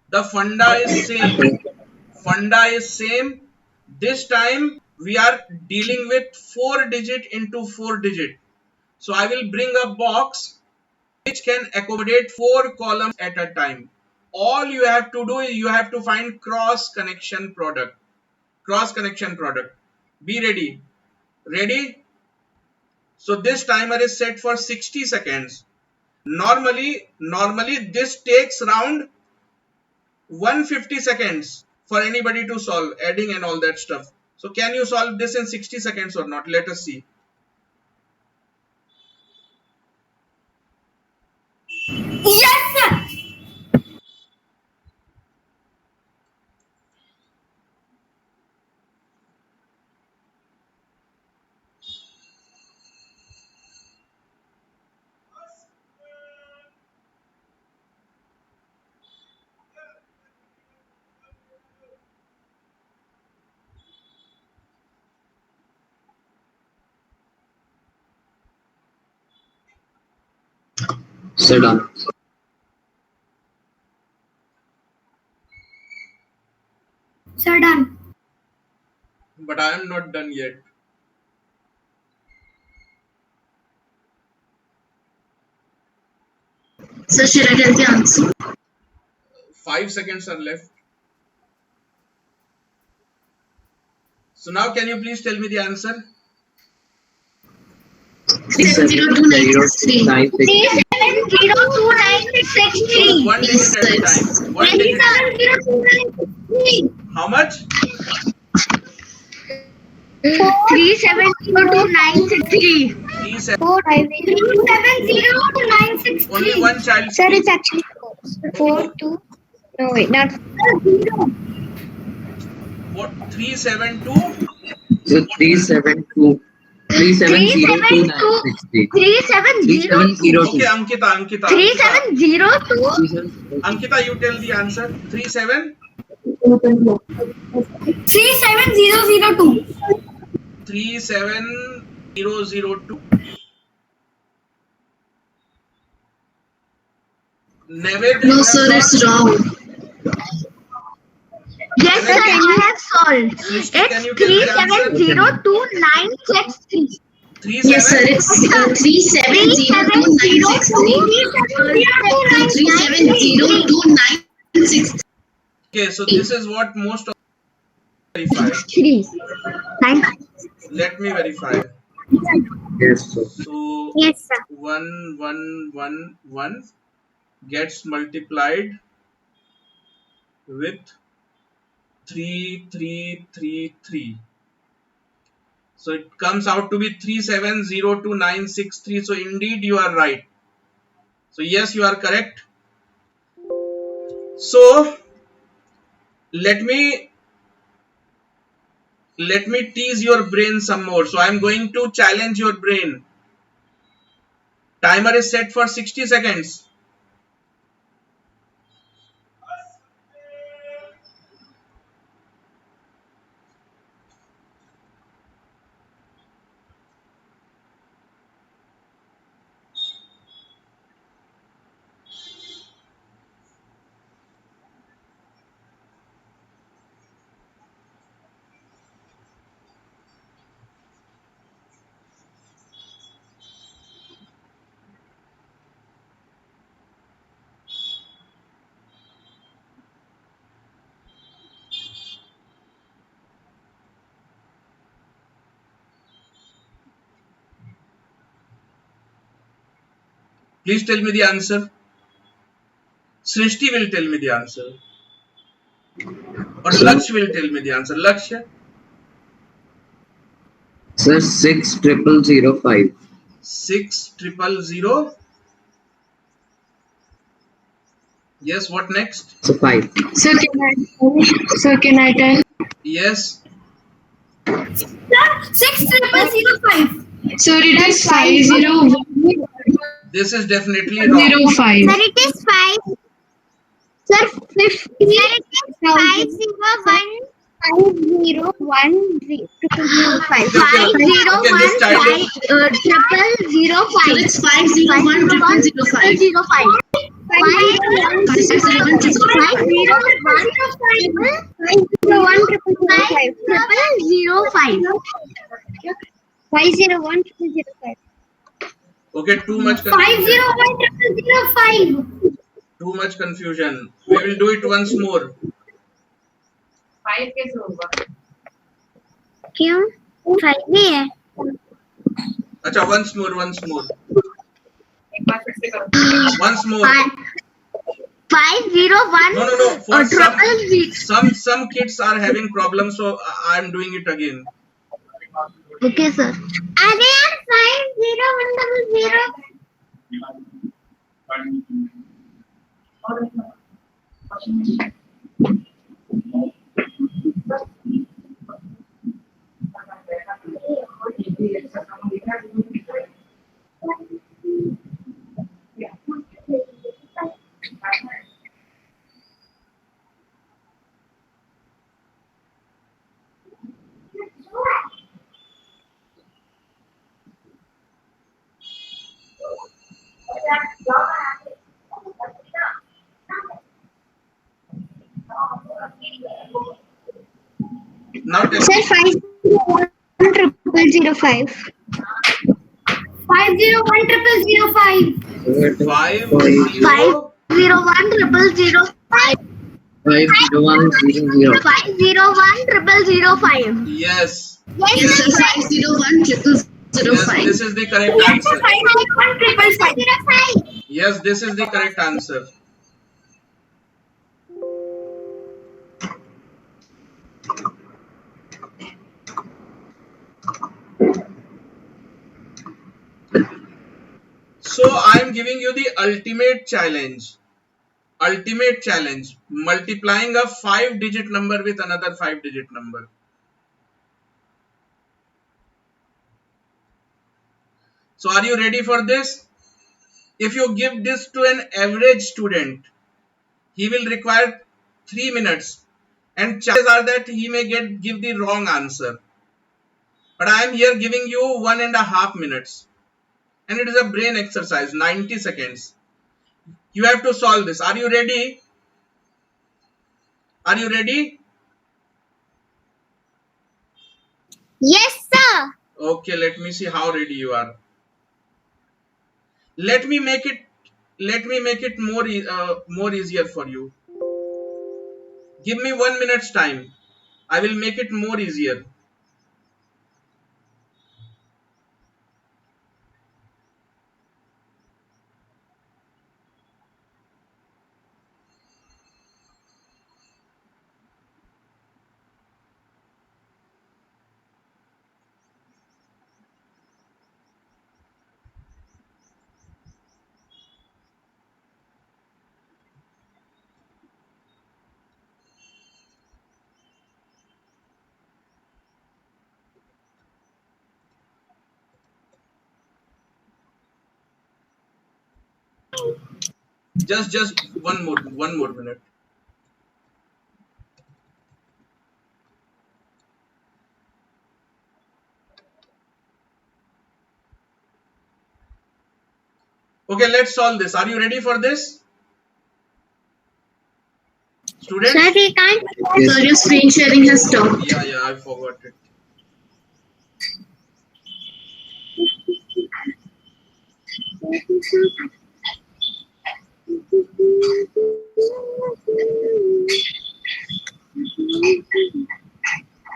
[SPEAKER 1] The funda is same. Funda is same. This time we are dealing with 4-digit into 4-digit. So I will bring a box which can accommodate 4 columns at a time. All you have to do is you have to find cross connection product. Cross connection product. Be ready. Ready? So this timer is set for 60 seconds. Normally this takes around 150 seconds for anybody to solve, adding and all that stuff. So can you solve this in 60 seconds or not? Let us see.
[SPEAKER 3] Yes, sir.
[SPEAKER 4] Sit down.
[SPEAKER 3] Sir, done.
[SPEAKER 1] But I am not done yet.
[SPEAKER 6] Sir, should I tell the answer?
[SPEAKER 1] 5 seconds are left. So now can you please tell me the answer?
[SPEAKER 6] 70293.
[SPEAKER 3] 37029663.
[SPEAKER 1] One digit at a time. One digit.
[SPEAKER 3] 37029663.
[SPEAKER 1] How much?
[SPEAKER 3] 37029663.
[SPEAKER 1] 37029663. Only one child.
[SPEAKER 3] Sir, it's actually 4, 2. No, wait, not 0.
[SPEAKER 1] What? 372?
[SPEAKER 4] So 372. 3702963.
[SPEAKER 3] 3702.
[SPEAKER 1] Okay, Ankita.
[SPEAKER 3] 3702.
[SPEAKER 1] Ankita, you tell the answer. 37?
[SPEAKER 3] 37002.
[SPEAKER 1] 37002. Navid,
[SPEAKER 6] No, sir, it's wrong.
[SPEAKER 3] Yes, sir, you have solved.
[SPEAKER 1] Srishti, can
[SPEAKER 3] It's
[SPEAKER 1] you tell the answer?
[SPEAKER 3] 37029663.
[SPEAKER 6] Yes, sir. It's 370296.
[SPEAKER 1] Okay, so this is what most of verify.
[SPEAKER 3] 3. Thanks.
[SPEAKER 1] Let me verify.
[SPEAKER 4] Yes, sir.
[SPEAKER 1] So
[SPEAKER 3] Yes, sir.
[SPEAKER 1] 1111 gets multiplied with 3333. So it comes out to be 3702963. So indeed you are right. So yes, you are correct. So let me tease your brain some more. So I am going to challenge your brain. Timer is set for 60 seconds. Please tell me the answer. Srishti will tell me the answer. Or
[SPEAKER 4] Sir.
[SPEAKER 1] Laksh will tell me the answer. Laksh?
[SPEAKER 4] Sir, 60005.
[SPEAKER 1] 6000. Yes, what next?
[SPEAKER 4] So 5.
[SPEAKER 2] Sir, can I tell?
[SPEAKER 1] Yes.
[SPEAKER 5] 6005.
[SPEAKER 2] Sir, it is 50105.
[SPEAKER 1] This is definitely wrong.
[SPEAKER 3] Sir, it is 5. Sir, 50. Sir, it is 501. 501 501
[SPEAKER 1] Okay, this child is,
[SPEAKER 3] triple zero
[SPEAKER 6] So
[SPEAKER 3] five.
[SPEAKER 6] it's 5010005.
[SPEAKER 3] 5010005.
[SPEAKER 1] okay, too much confusion.
[SPEAKER 3] 5010005.
[SPEAKER 1] Too much confusion. We will do it once more.
[SPEAKER 3] क्यों 5 भी है
[SPEAKER 1] Acha, once more. Once more.
[SPEAKER 3] 501
[SPEAKER 1] No. For
[SPEAKER 3] triple
[SPEAKER 1] some kids are having problems, so I am doing it again.
[SPEAKER 3] Okay, sir. अरे यार 50100.
[SPEAKER 1] Now tell
[SPEAKER 3] Sir,
[SPEAKER 1] me.
[SPEAKER 3] 5010005. 5010005.
[SPEAKER 1] 50.
[SPEAKER 3] 5010005.
[SPEAKER 4] 50100.
[SPEAKER 3] 5010005.
[SPEAKER 1] Yes.
[SPEAKER 6] Yes, sir. 5010005.
[SPEAKER 1] Yes, this is the correct answer.
[SPEAKER 3] 5010005.
[SPEAKER 1] Yes, this is the correct answer. So I am giving you the ultimate challenge. Ultimate challenge. Multiplying a 5-digit number with another 5-digit number. So are you ready for this? If you give this to an average student, he will require 3 minutes. And chances are that he may give the wrong answer. But I am here giving you 1.5 minutes. And it is a brain exercise, 90 seconds. You have to solve this. Are you ready? Are you ready?
[SPEAKER 3] Yes, sir.
[SPEAKER 1] Okay, let me see how ready you are. Let me make it more easier for you. Give me 1 minute's time. I will make it more easier. Just one more minute. Okay, let's solve this. Are you ready for this, students?
[SPEAKER 3] Sir, we can't.
[SPEAKER 4] Yes.
[SPEAKER 6] Sir, your screen sharing has stopped.
[SPEAKER 1] Yeah, I forgot it.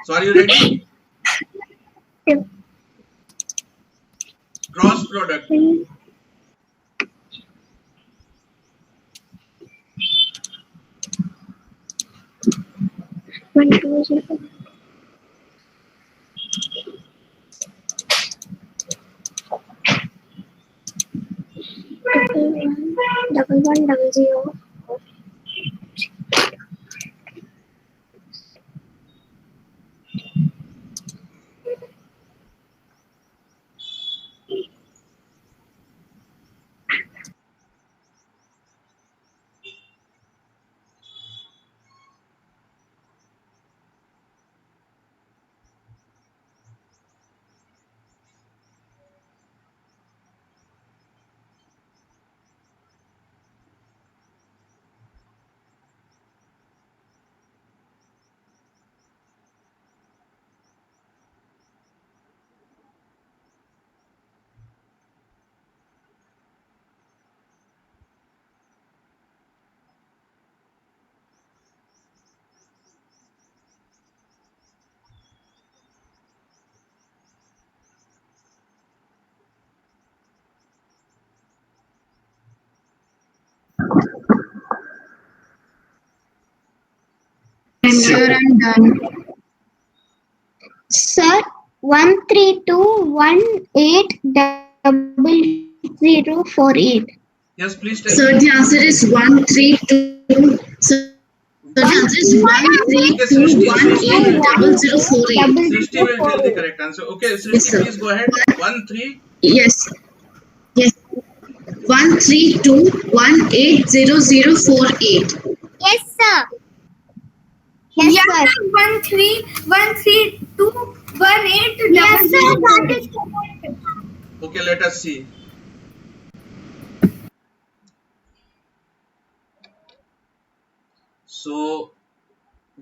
[SPEAKER 1] So are you ready? Cross product.
[SPEAKER 2] One, two, zero. Double one, double zero.
[SPEAKER 6] Sir, I'm done.
[SPEAKER 3] Sir, 132180048.
[SPEAKER 1] Yes, please tell
[SPEAKER 6] Sir,
[SPEAKER 1] me.
[SPEAKER 6] the answer is 132. Sir, the answer is 132180048.
[SPEAKER 1] Srishti will tell the correct answer. Okay,
[SPEAKER 6] Yes,
[SPEAKER 1] Srishti,
[SPEAKER 6] sir.
[SPEAKER 1] please go ahead. 1 3.
[SPEAKER 6] Yes. Yes. 132180048.
[SPEAKER 3] Yes, sir. Yes, sir.
[SPEAKER 5] 1313218.
[SPEAKER 3] Yes, sir. That is correct.
[SPEAKER 1] Okay, let us see. So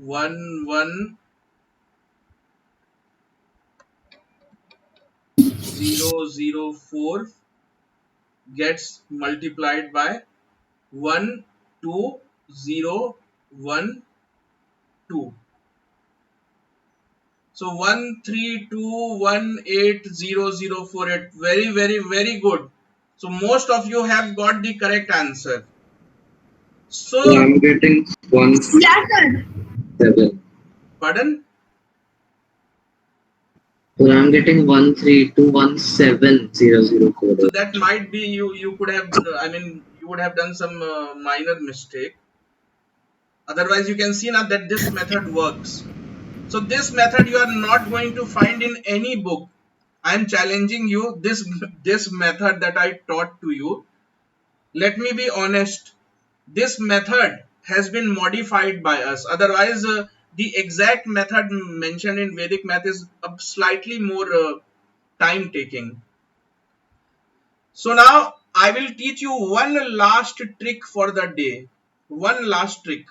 [SPEAKER 1] 11004 gets multiplied by 12012. So 132180048. Very good. So most of you have got the correct answer.
[SPEAKER 4] So
[SPEAKER 1] So
[SPEAKER 4] I'm getting
[SPEAKER 5] Yeah, sir.
[SPEAKER 4] 17.
[SPEAKER 1] pardon?
[SPEAKER 4] So I'm getting 132170048.
[SPEAKER 1] So that might be you could have you would have done some minor mistake. Otherwise you can see now that this method works. So this method you are not going to find in any book. I am challenging you. This method that I taught to you, let me be honest, this method has been modified by us. Otherwise the exact method mentioned in Vedic math is a slightly more time taking. So now I will teach you one last trick for the day. One last trick.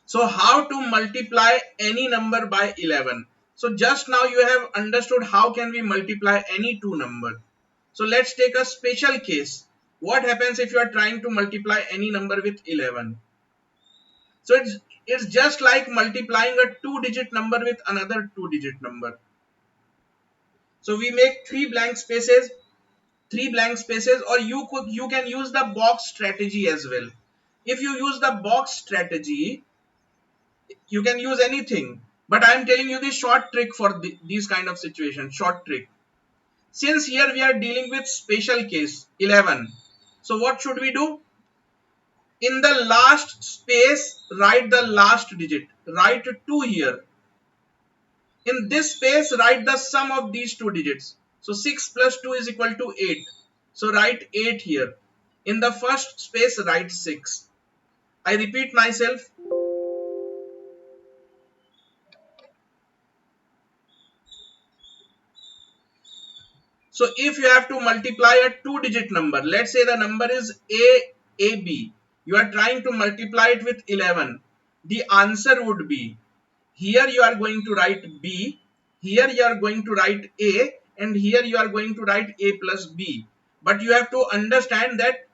[SPEAKER 1] So how to multiply any number by 11. So just now you have understood how can we multiply any two number. So let's take a special case. What happens if you are trying to multiply any number with 11? So it's just like multiplying a two-digit number with another two-digit number. So we make three blank spaces, or you can use the box strategy as well. If you use the box strategy, you can use anything, but I am telling you the short trick for these kind of situations. Short trick. Since here we are dealing with special case 11, so what should we do? In the last space, write the last digit. Write 2 here. In this space, write the sum of these two digits. So 6 plus 2 is equal to 8. So write 8 here. In the first space, write 6. I repeat myself. So if you have to multiply a two-digit number, let's say the number is AB. You are trying to multiply it with 11. The answer would be, here you are going to write B, here you are going to write A, and here you are going to write A plus B. But you have to understand that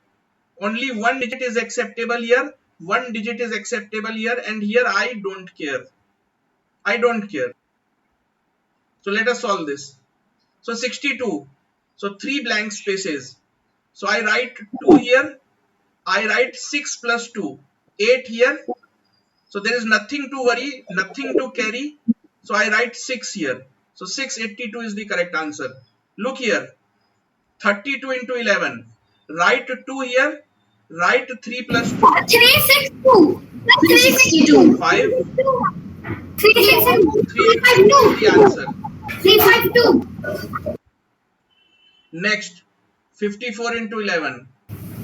[SPEAKER 1] only one digit is acceptable here, one digit is acceptable here, and here I don't care. I don't care. So let us solve this. So 62. So 3 blank spaces. So I write 2 here. I write 6 plus 2. 8 here. So there is nothing to worry, nothing to carry. So I write 6 here. So 682 is the correct answer. Look here. 32 into 11. Write 2 here. Write 3 plus 2.
[SPEAKER 3] 362.
[SPEAKER 6] 362.
[SPEAKER 1] 5.
[SPEAKER 3] 362.
[SPEAKER 1] 382 is the answer.
[SPEAKER 3] 352.
[SPEAKER 1] Next, 54 into 11.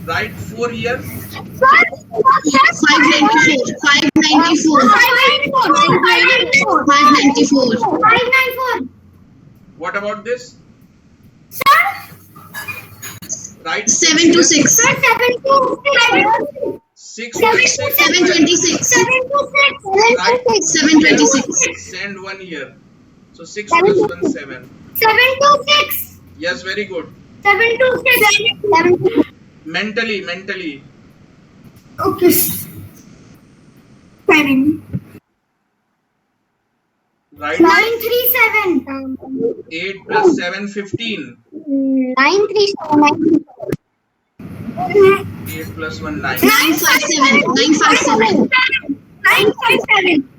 [SPEAKER 1] Write 4 here.
[SPEAKER 6] 594. 594.
[SPEAKER 3] 594.
[SPEAKER 6] 594.
[SPEAKER 3] 594.
[SPEAKER 1] What about this? Write
[SPEAKER 6] 726.
[SPEAKER 3] 726.
[SPEAKER 1] 6 plus 6.
[SPEAKER 6] 726. 726.
[SPEAKER 1] Send 1 here. So 6 plus 1, 7.
[SPEAKER 3] 726.
[SPEAKER 1] Yes, very good.
[SPEAKER 3] 726.
[SPEAKER 1] Mentally.
[SPEAKER 3] Okay. 7.
[SPEAKER 1] Right?
[SPEAKER 3] 937.
[SPEAKER 1] 8 plus 7, 15.
[SPEAKER 3] 937.
[SPEAKER 1] 8 plus 1, 9.
[SPEAKER 6] 957. 957.
[SPEAKER 3] 957.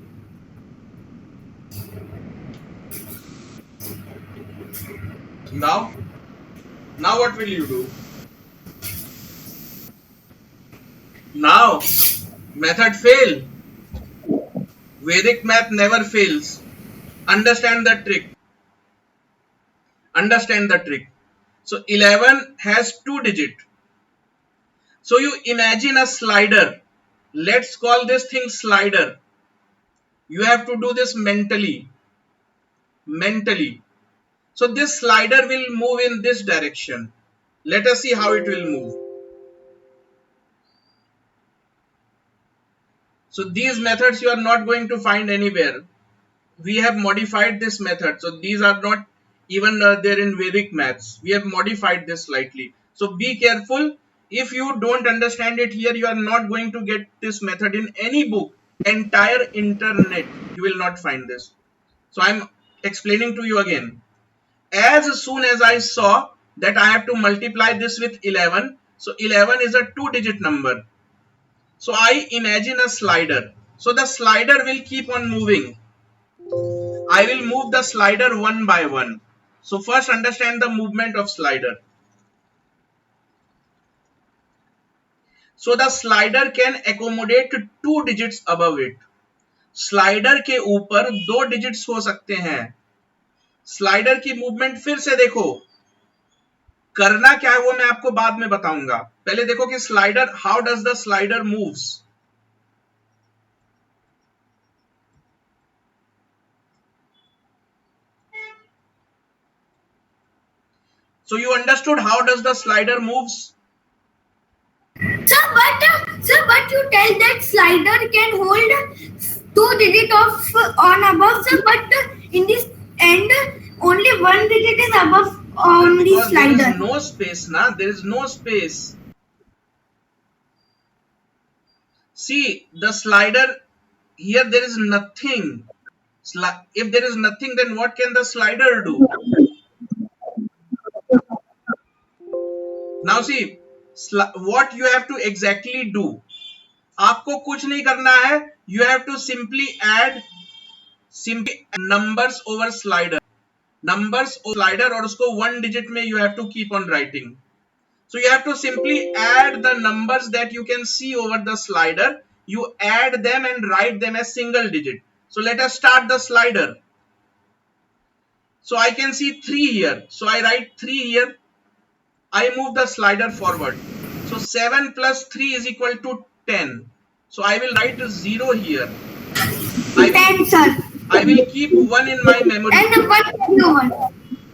[SPEAKER 1] Now what will you do? Now, method fail. Vedic math never fails. Understand the trick. Understand the trick. So 11 has 2 digits. So you imagine a slider. Let's call this thing slider. You have to do this mentally. So this slider will move in this direction. Let us see how it will move. So these methods you are not going to find anywhere. We have modified this method. So these are not even there in Vedic maths. We have modified this slightly. So be careful. If you don't understand it here, you are not going to get this method in any book. Entire internet, you will not find this. So I'm explaining to you again. As soon as I saw that I have to multiply this with 11. So 11 is a 2-digit number. So I imagine a slider. So the slider will keep on moving. I will move the slider one by one. So first understand the movement of slider. So the slider can accommodate 2 digits above it. Slider के ऊपर 2 digits हो सकते हैं. Slider की movement फिर से देखो. करना क्या है वो मैं आपको बाद में बताऊंगा. पहले देखो कि slider, how does the slider moves. So you understood how does the slider moves?
[SPEAKER 3] Sir, but you tell that slider can hold 2 digits of on above, sir, but
[SPEAKER 2] in this end only one digit is above on the
[SPEAKER 1] Because there
[SPEAKER 2] slider.
[SPEAKER 1] is no space, na? There is no space. See, the slider here, there is nothing. If there is nothing, then what can the slider do? Now see, what you have to exactly do. आपको कुछ नहीं करना है. You have to simply add numbers over slider. Numbers over slider और उसको one digit में you have to keep on writing. So you have to simply add the numbers that you can see over the slider. You add them and write them as single digit. So let us start the slider. So I can see 3 here. So I write 3 here. I move the slider forward. So 7 plus 3 is equal to 10. So I will write 0 here.
[SPEAKER 2] 10, sir.
[SPEAKER 1] I will keep 1 in my memory.
[SPEAKER 2] And 1.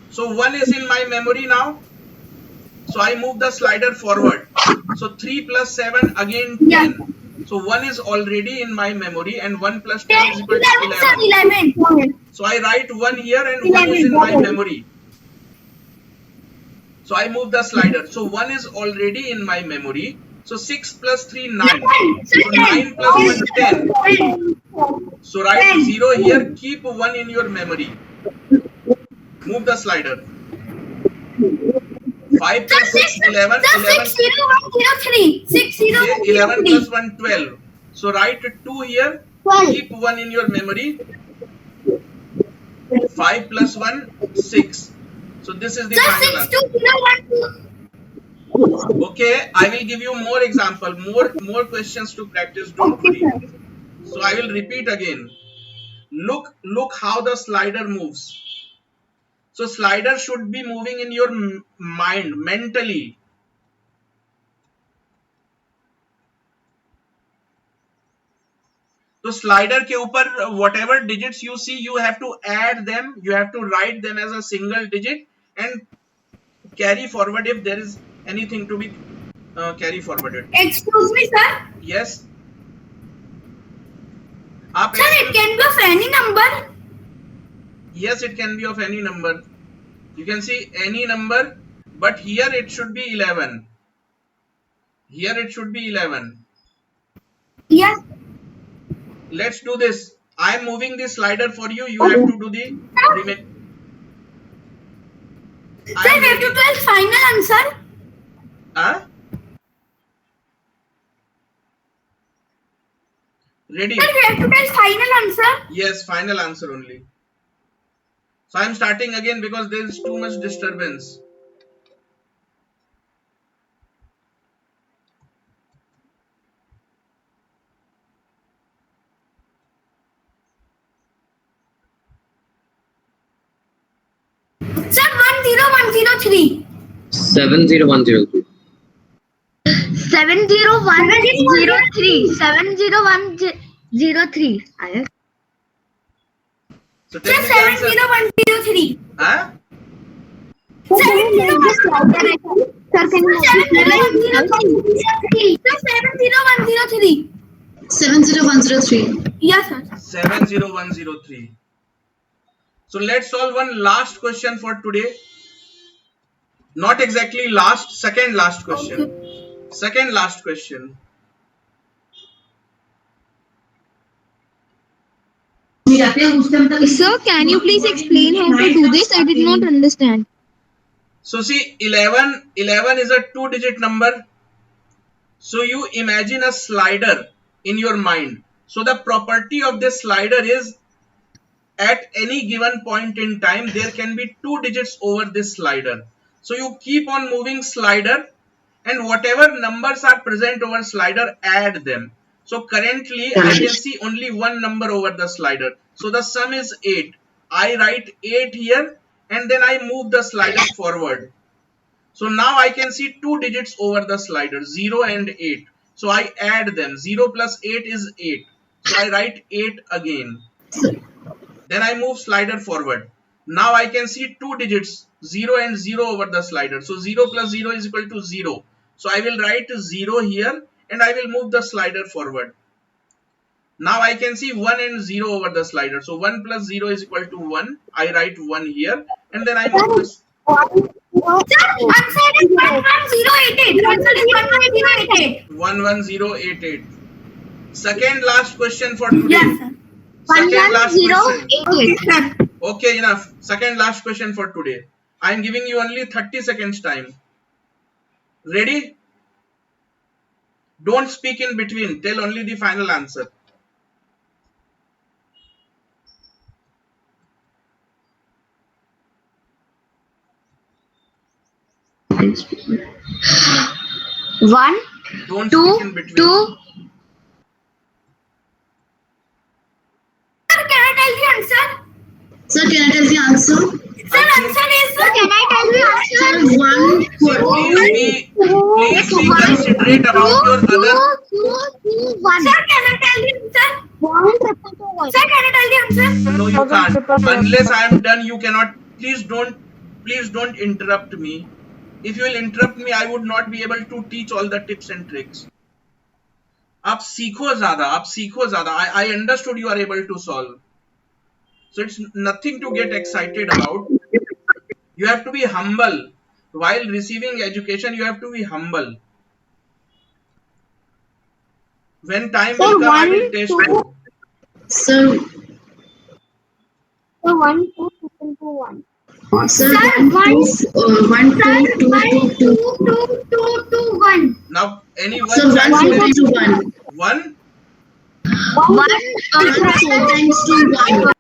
[SPEAKER 1] So 1 is in my memory now. So I move the slider forward. So 3 plus 7 again 10.
[SPEAKER 2] Yeah.
[SPEAKER 1] So 1 is already in my memory and 1 plus 10
[SPEAKER 2] 10,
[SPEAKER 1] is equal
[SPEAKER 2] 11,
[SPEAKER 1] to
[SPEAKER 2] sir.
[SPEAKER 1] 11.
[SPEAKER 2] 11.
[SPEAKER 1] So I write 1 here and 1 is in my memory. So I move the slider. So 1 is already in my memory. So 6 plus 3, 9. So 9 plus 1, 10. So write 0 here. Keep 1 in your memory. Move the slider. 5 plus 6, 11. 11.
[SPEAKER 2] 60103.
[SPEAKER 1] 11
[SPEAKER 2] 60103.
[SPEAKER 1] plus 1, 12. So write 2 here.
[SPEAKER 3] 12.
[SPEAKER 1] Keep 1 in your memory. 5 plus 1, 6. So this is the final answer.
[SPEAKER 2] 62012.
[SPEAKER 1] Okay, I will give you more example, more questions to practice. Don't worry. So I will repeat again. Look how the slider moves. So slider should be moving in your mind, mentally. तो slider के ऊपर whatever digits you see, you have to add them, you have to write them as a single digit and carry forward if there is anything to be carry forwarded.
[SPEAKER 2] Excuse me, sir.
[SPEAKER 1] Yes. आप
[SPEAKER 2] Sir, it can be of any number.
[SPEAKER 1] Yes, it can be of any number. You can see any number, but here it should be 11. Here it should be 11.
[SPEAKER 2] Yes.
[SPEAKER 1] Let's do this. I am moving the slider for you. You have to do the remaining.
[SPEAKER 2] Sir, we have to tell final answer.
[SPEAKER 1] Huh? Ready?
[SPEAKER 2] Sir, we have to tell final answer.
[SPEAKER 1] Yes, final answer only. So I am starting again because there is too much disturbance.
[SPEAKER 2] Sir, 10103.
[SPEAKER 4] 70103.
[SPEAKER 2] 70103. 70103.
[SPEAKER 1] So
[SPEAKER 2] Sir,
[SPEAKER 1] tell me the answer.
[SPEAKER 2] 70103.
[SPEAKER 1] Huh?
[SPEAKER 2] 70103. Sir, 70103.
[SPEAKER 6] 70103.
[SPEAKER 2] Yes, sir.
[SPEAKER 1] 70103. So let's solve one last question for today. Not exactly last, second last question. Second last question.
[SPEAKER 7] Sir, can you please explain how to do this? I did not understand.
[SPEAKER 1] So see, 11 is a 2-digit number. So you imagine a slider in your mind. So the property of this slider is at any given point in time, there can be 2 digits over this slider. So you keep on moving slider and whatever numbers are present over slider, add them. So currently I can see only one number over the slider. So the sum is 8. I write 8 here and then I move the slider forward. So now I can see 2 digits over the slider, 0 and 8. So I add them. 0 plus 8 is 8. So I write 8 again. Then I move slider forward. Now I can see 2 digits, 0 and 0 over the slider. So 0 plus 0 is equal to 0. So I will write 0 here and I will move the slider forward. Now I can see 1 and 0 over the slider. So 1 plus 0 is equal to 1. I write 1 here and then I move this.
[SPEAKER 3] Sir, answer is 11088. Answer is 11088.
[SPEAKER 1] 11088. Second last question for today.
[SPEAKER 3] Yes, sir.
[SPEAKER 1] Second last question.
[SPEAKER 2] 11088.
[SPEAKER 1] Okay, enough. Second last question for today. I am giving you only 30 seconds time. Ready? Don't speak in between. Tell only the final answer.
[SPEAKER 2] One,
[SPEAKER 1] Don't
[SPEAKER 2] two,
[SPEAKER 1] speak in between.
[SPEAKER 2] two.
[SPEAKER 3] Sir, can I tell the answer?
[SPEAKER 6] Sir, can I tell the answer?
[SPEAKER 3] Sir, answer is. Sir, can I tell the answer?
[SPEAKER 6] Sir, 1.
[SPEAKER 1] Please be considerate about your other.
[SPEAKER 3] Sir, can I tell the answer? Sir, can I tell the answer?
[SPEAKER 1] No, you can't. Unless I am done, you cannot. Please don't interrupt me. If you will interrupt me, I would not be able to teach all the tips and tricks. आप सीखो ज़्यादा. I understood you are able to solve. So it's nothing to get excited about. You have to be humble. While receiving education, you have to be humble. When time will come, I will test you.
[SPEAKER 6] Sir,
[SPEAKER 3] So 1, 2, 2, 1.
[SPEAKER 6] sir, 1, 2, 2, 1.
[SPEAKER 1] Now, anyone
[SPEAKER 6] Sir, 1, 4 to 1.
[SPEAKER 1] 1?
[SPEAKER 6] 1, 4 times 2, 1.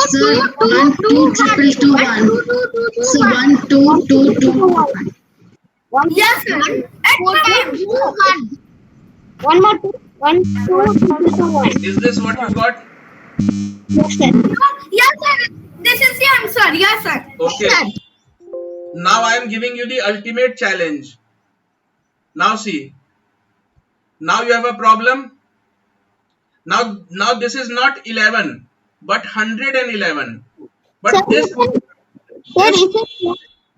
[SPEAKER 6] Sir, 1, 2, triple 2, 1. So 1, 2, 2, 2.
[SPEAKER 3] Yes, sir.
[SPEAKER 2] One more two. 1, 2, 2, 1.
[SPEAKER 1] Is this what you got?
[SPEAKER 3] Yes, sir. This is the answer. Yes, sir.
[SPEAKER 1] Okay. Now I am giving you the ultimate challenge. Now see. Now you have a problem. Now this is not 11, but 111. But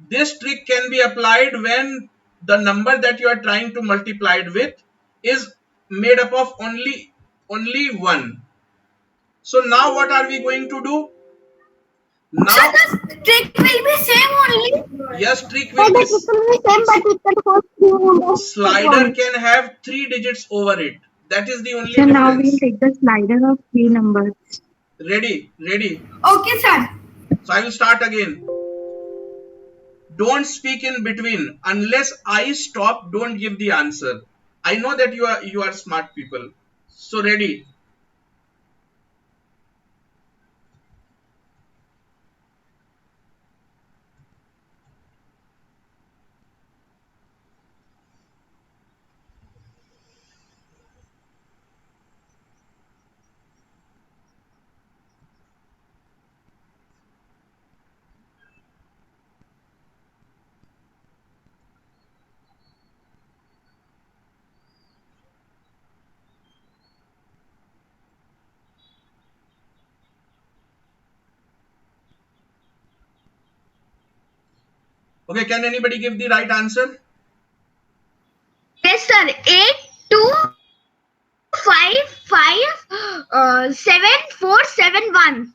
[SPEAKER 1] this trick can be applied when the number that you are trying to multiply it with is made up of only 1. So now what are we going to do? Now,
[SPEAKER 3] Sir, the trick will be same only.
[SPEAKER 1] yes, trick will be slider can have 3 digits over it. That is the only
[SPEAKER 7] So now we'll
[SPEAKER 1] difference.
[SPEAKER 7] take the slider of 3 numbers.
[SPEAKER 1] Ready.
[SPEAKER 3] Okay, sir.
[SPEAKER 1] So I will start again. Don't speak in between. Unless I stop, don't give the answer. I know that you are smart people. So ready. Okay, can anybody give the right answer?
[SPEAKER 2] Yes, sir. 8, 2, 5, 7, 4, 7, 1.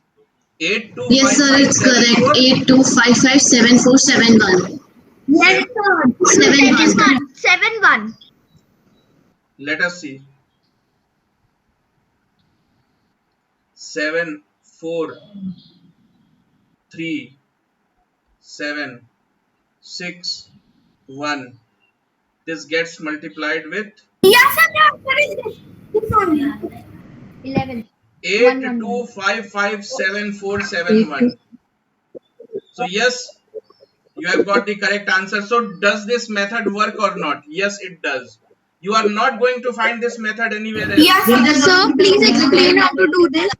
[SPEAKER 1] 8, 2,
[SPEAKER 6] Yes,
[SPEAKER 1] 5,
[SPEAKER 6] sir,
[SPEAKER 1] 5,
[SPEAKER 6] it's
[SPEAKER 1] 7,
[SPEAKER 6] correct.
[SPEAKER 1] 4.
[SPEAKER 6] 8, 2, 5, 5, 7, 4, 7, 1.
[SPEAKER 2] Yes, sir.
[SPEAKER 6] 7, 1.
[SPEAKER 2] 7, 1.
[SPEAKER 1] Let us see. 7, 4, 3, 7, 6, 1. This gets multiplied with
[SPEAKER 3] Yes, sir. The answer is this only.
[SPEAKER 2] 11.
[SPEAKER 1] 8, 2, 5, 5, 7, 4, 7, 1. So yes, you have got the correct answer. So does this method work or not? Yes, it does. You are not going to find this method anywhere else.
[SPEAKER 3] Yes, sir.
[SPEAKER 7] Sir, please explain how to do this.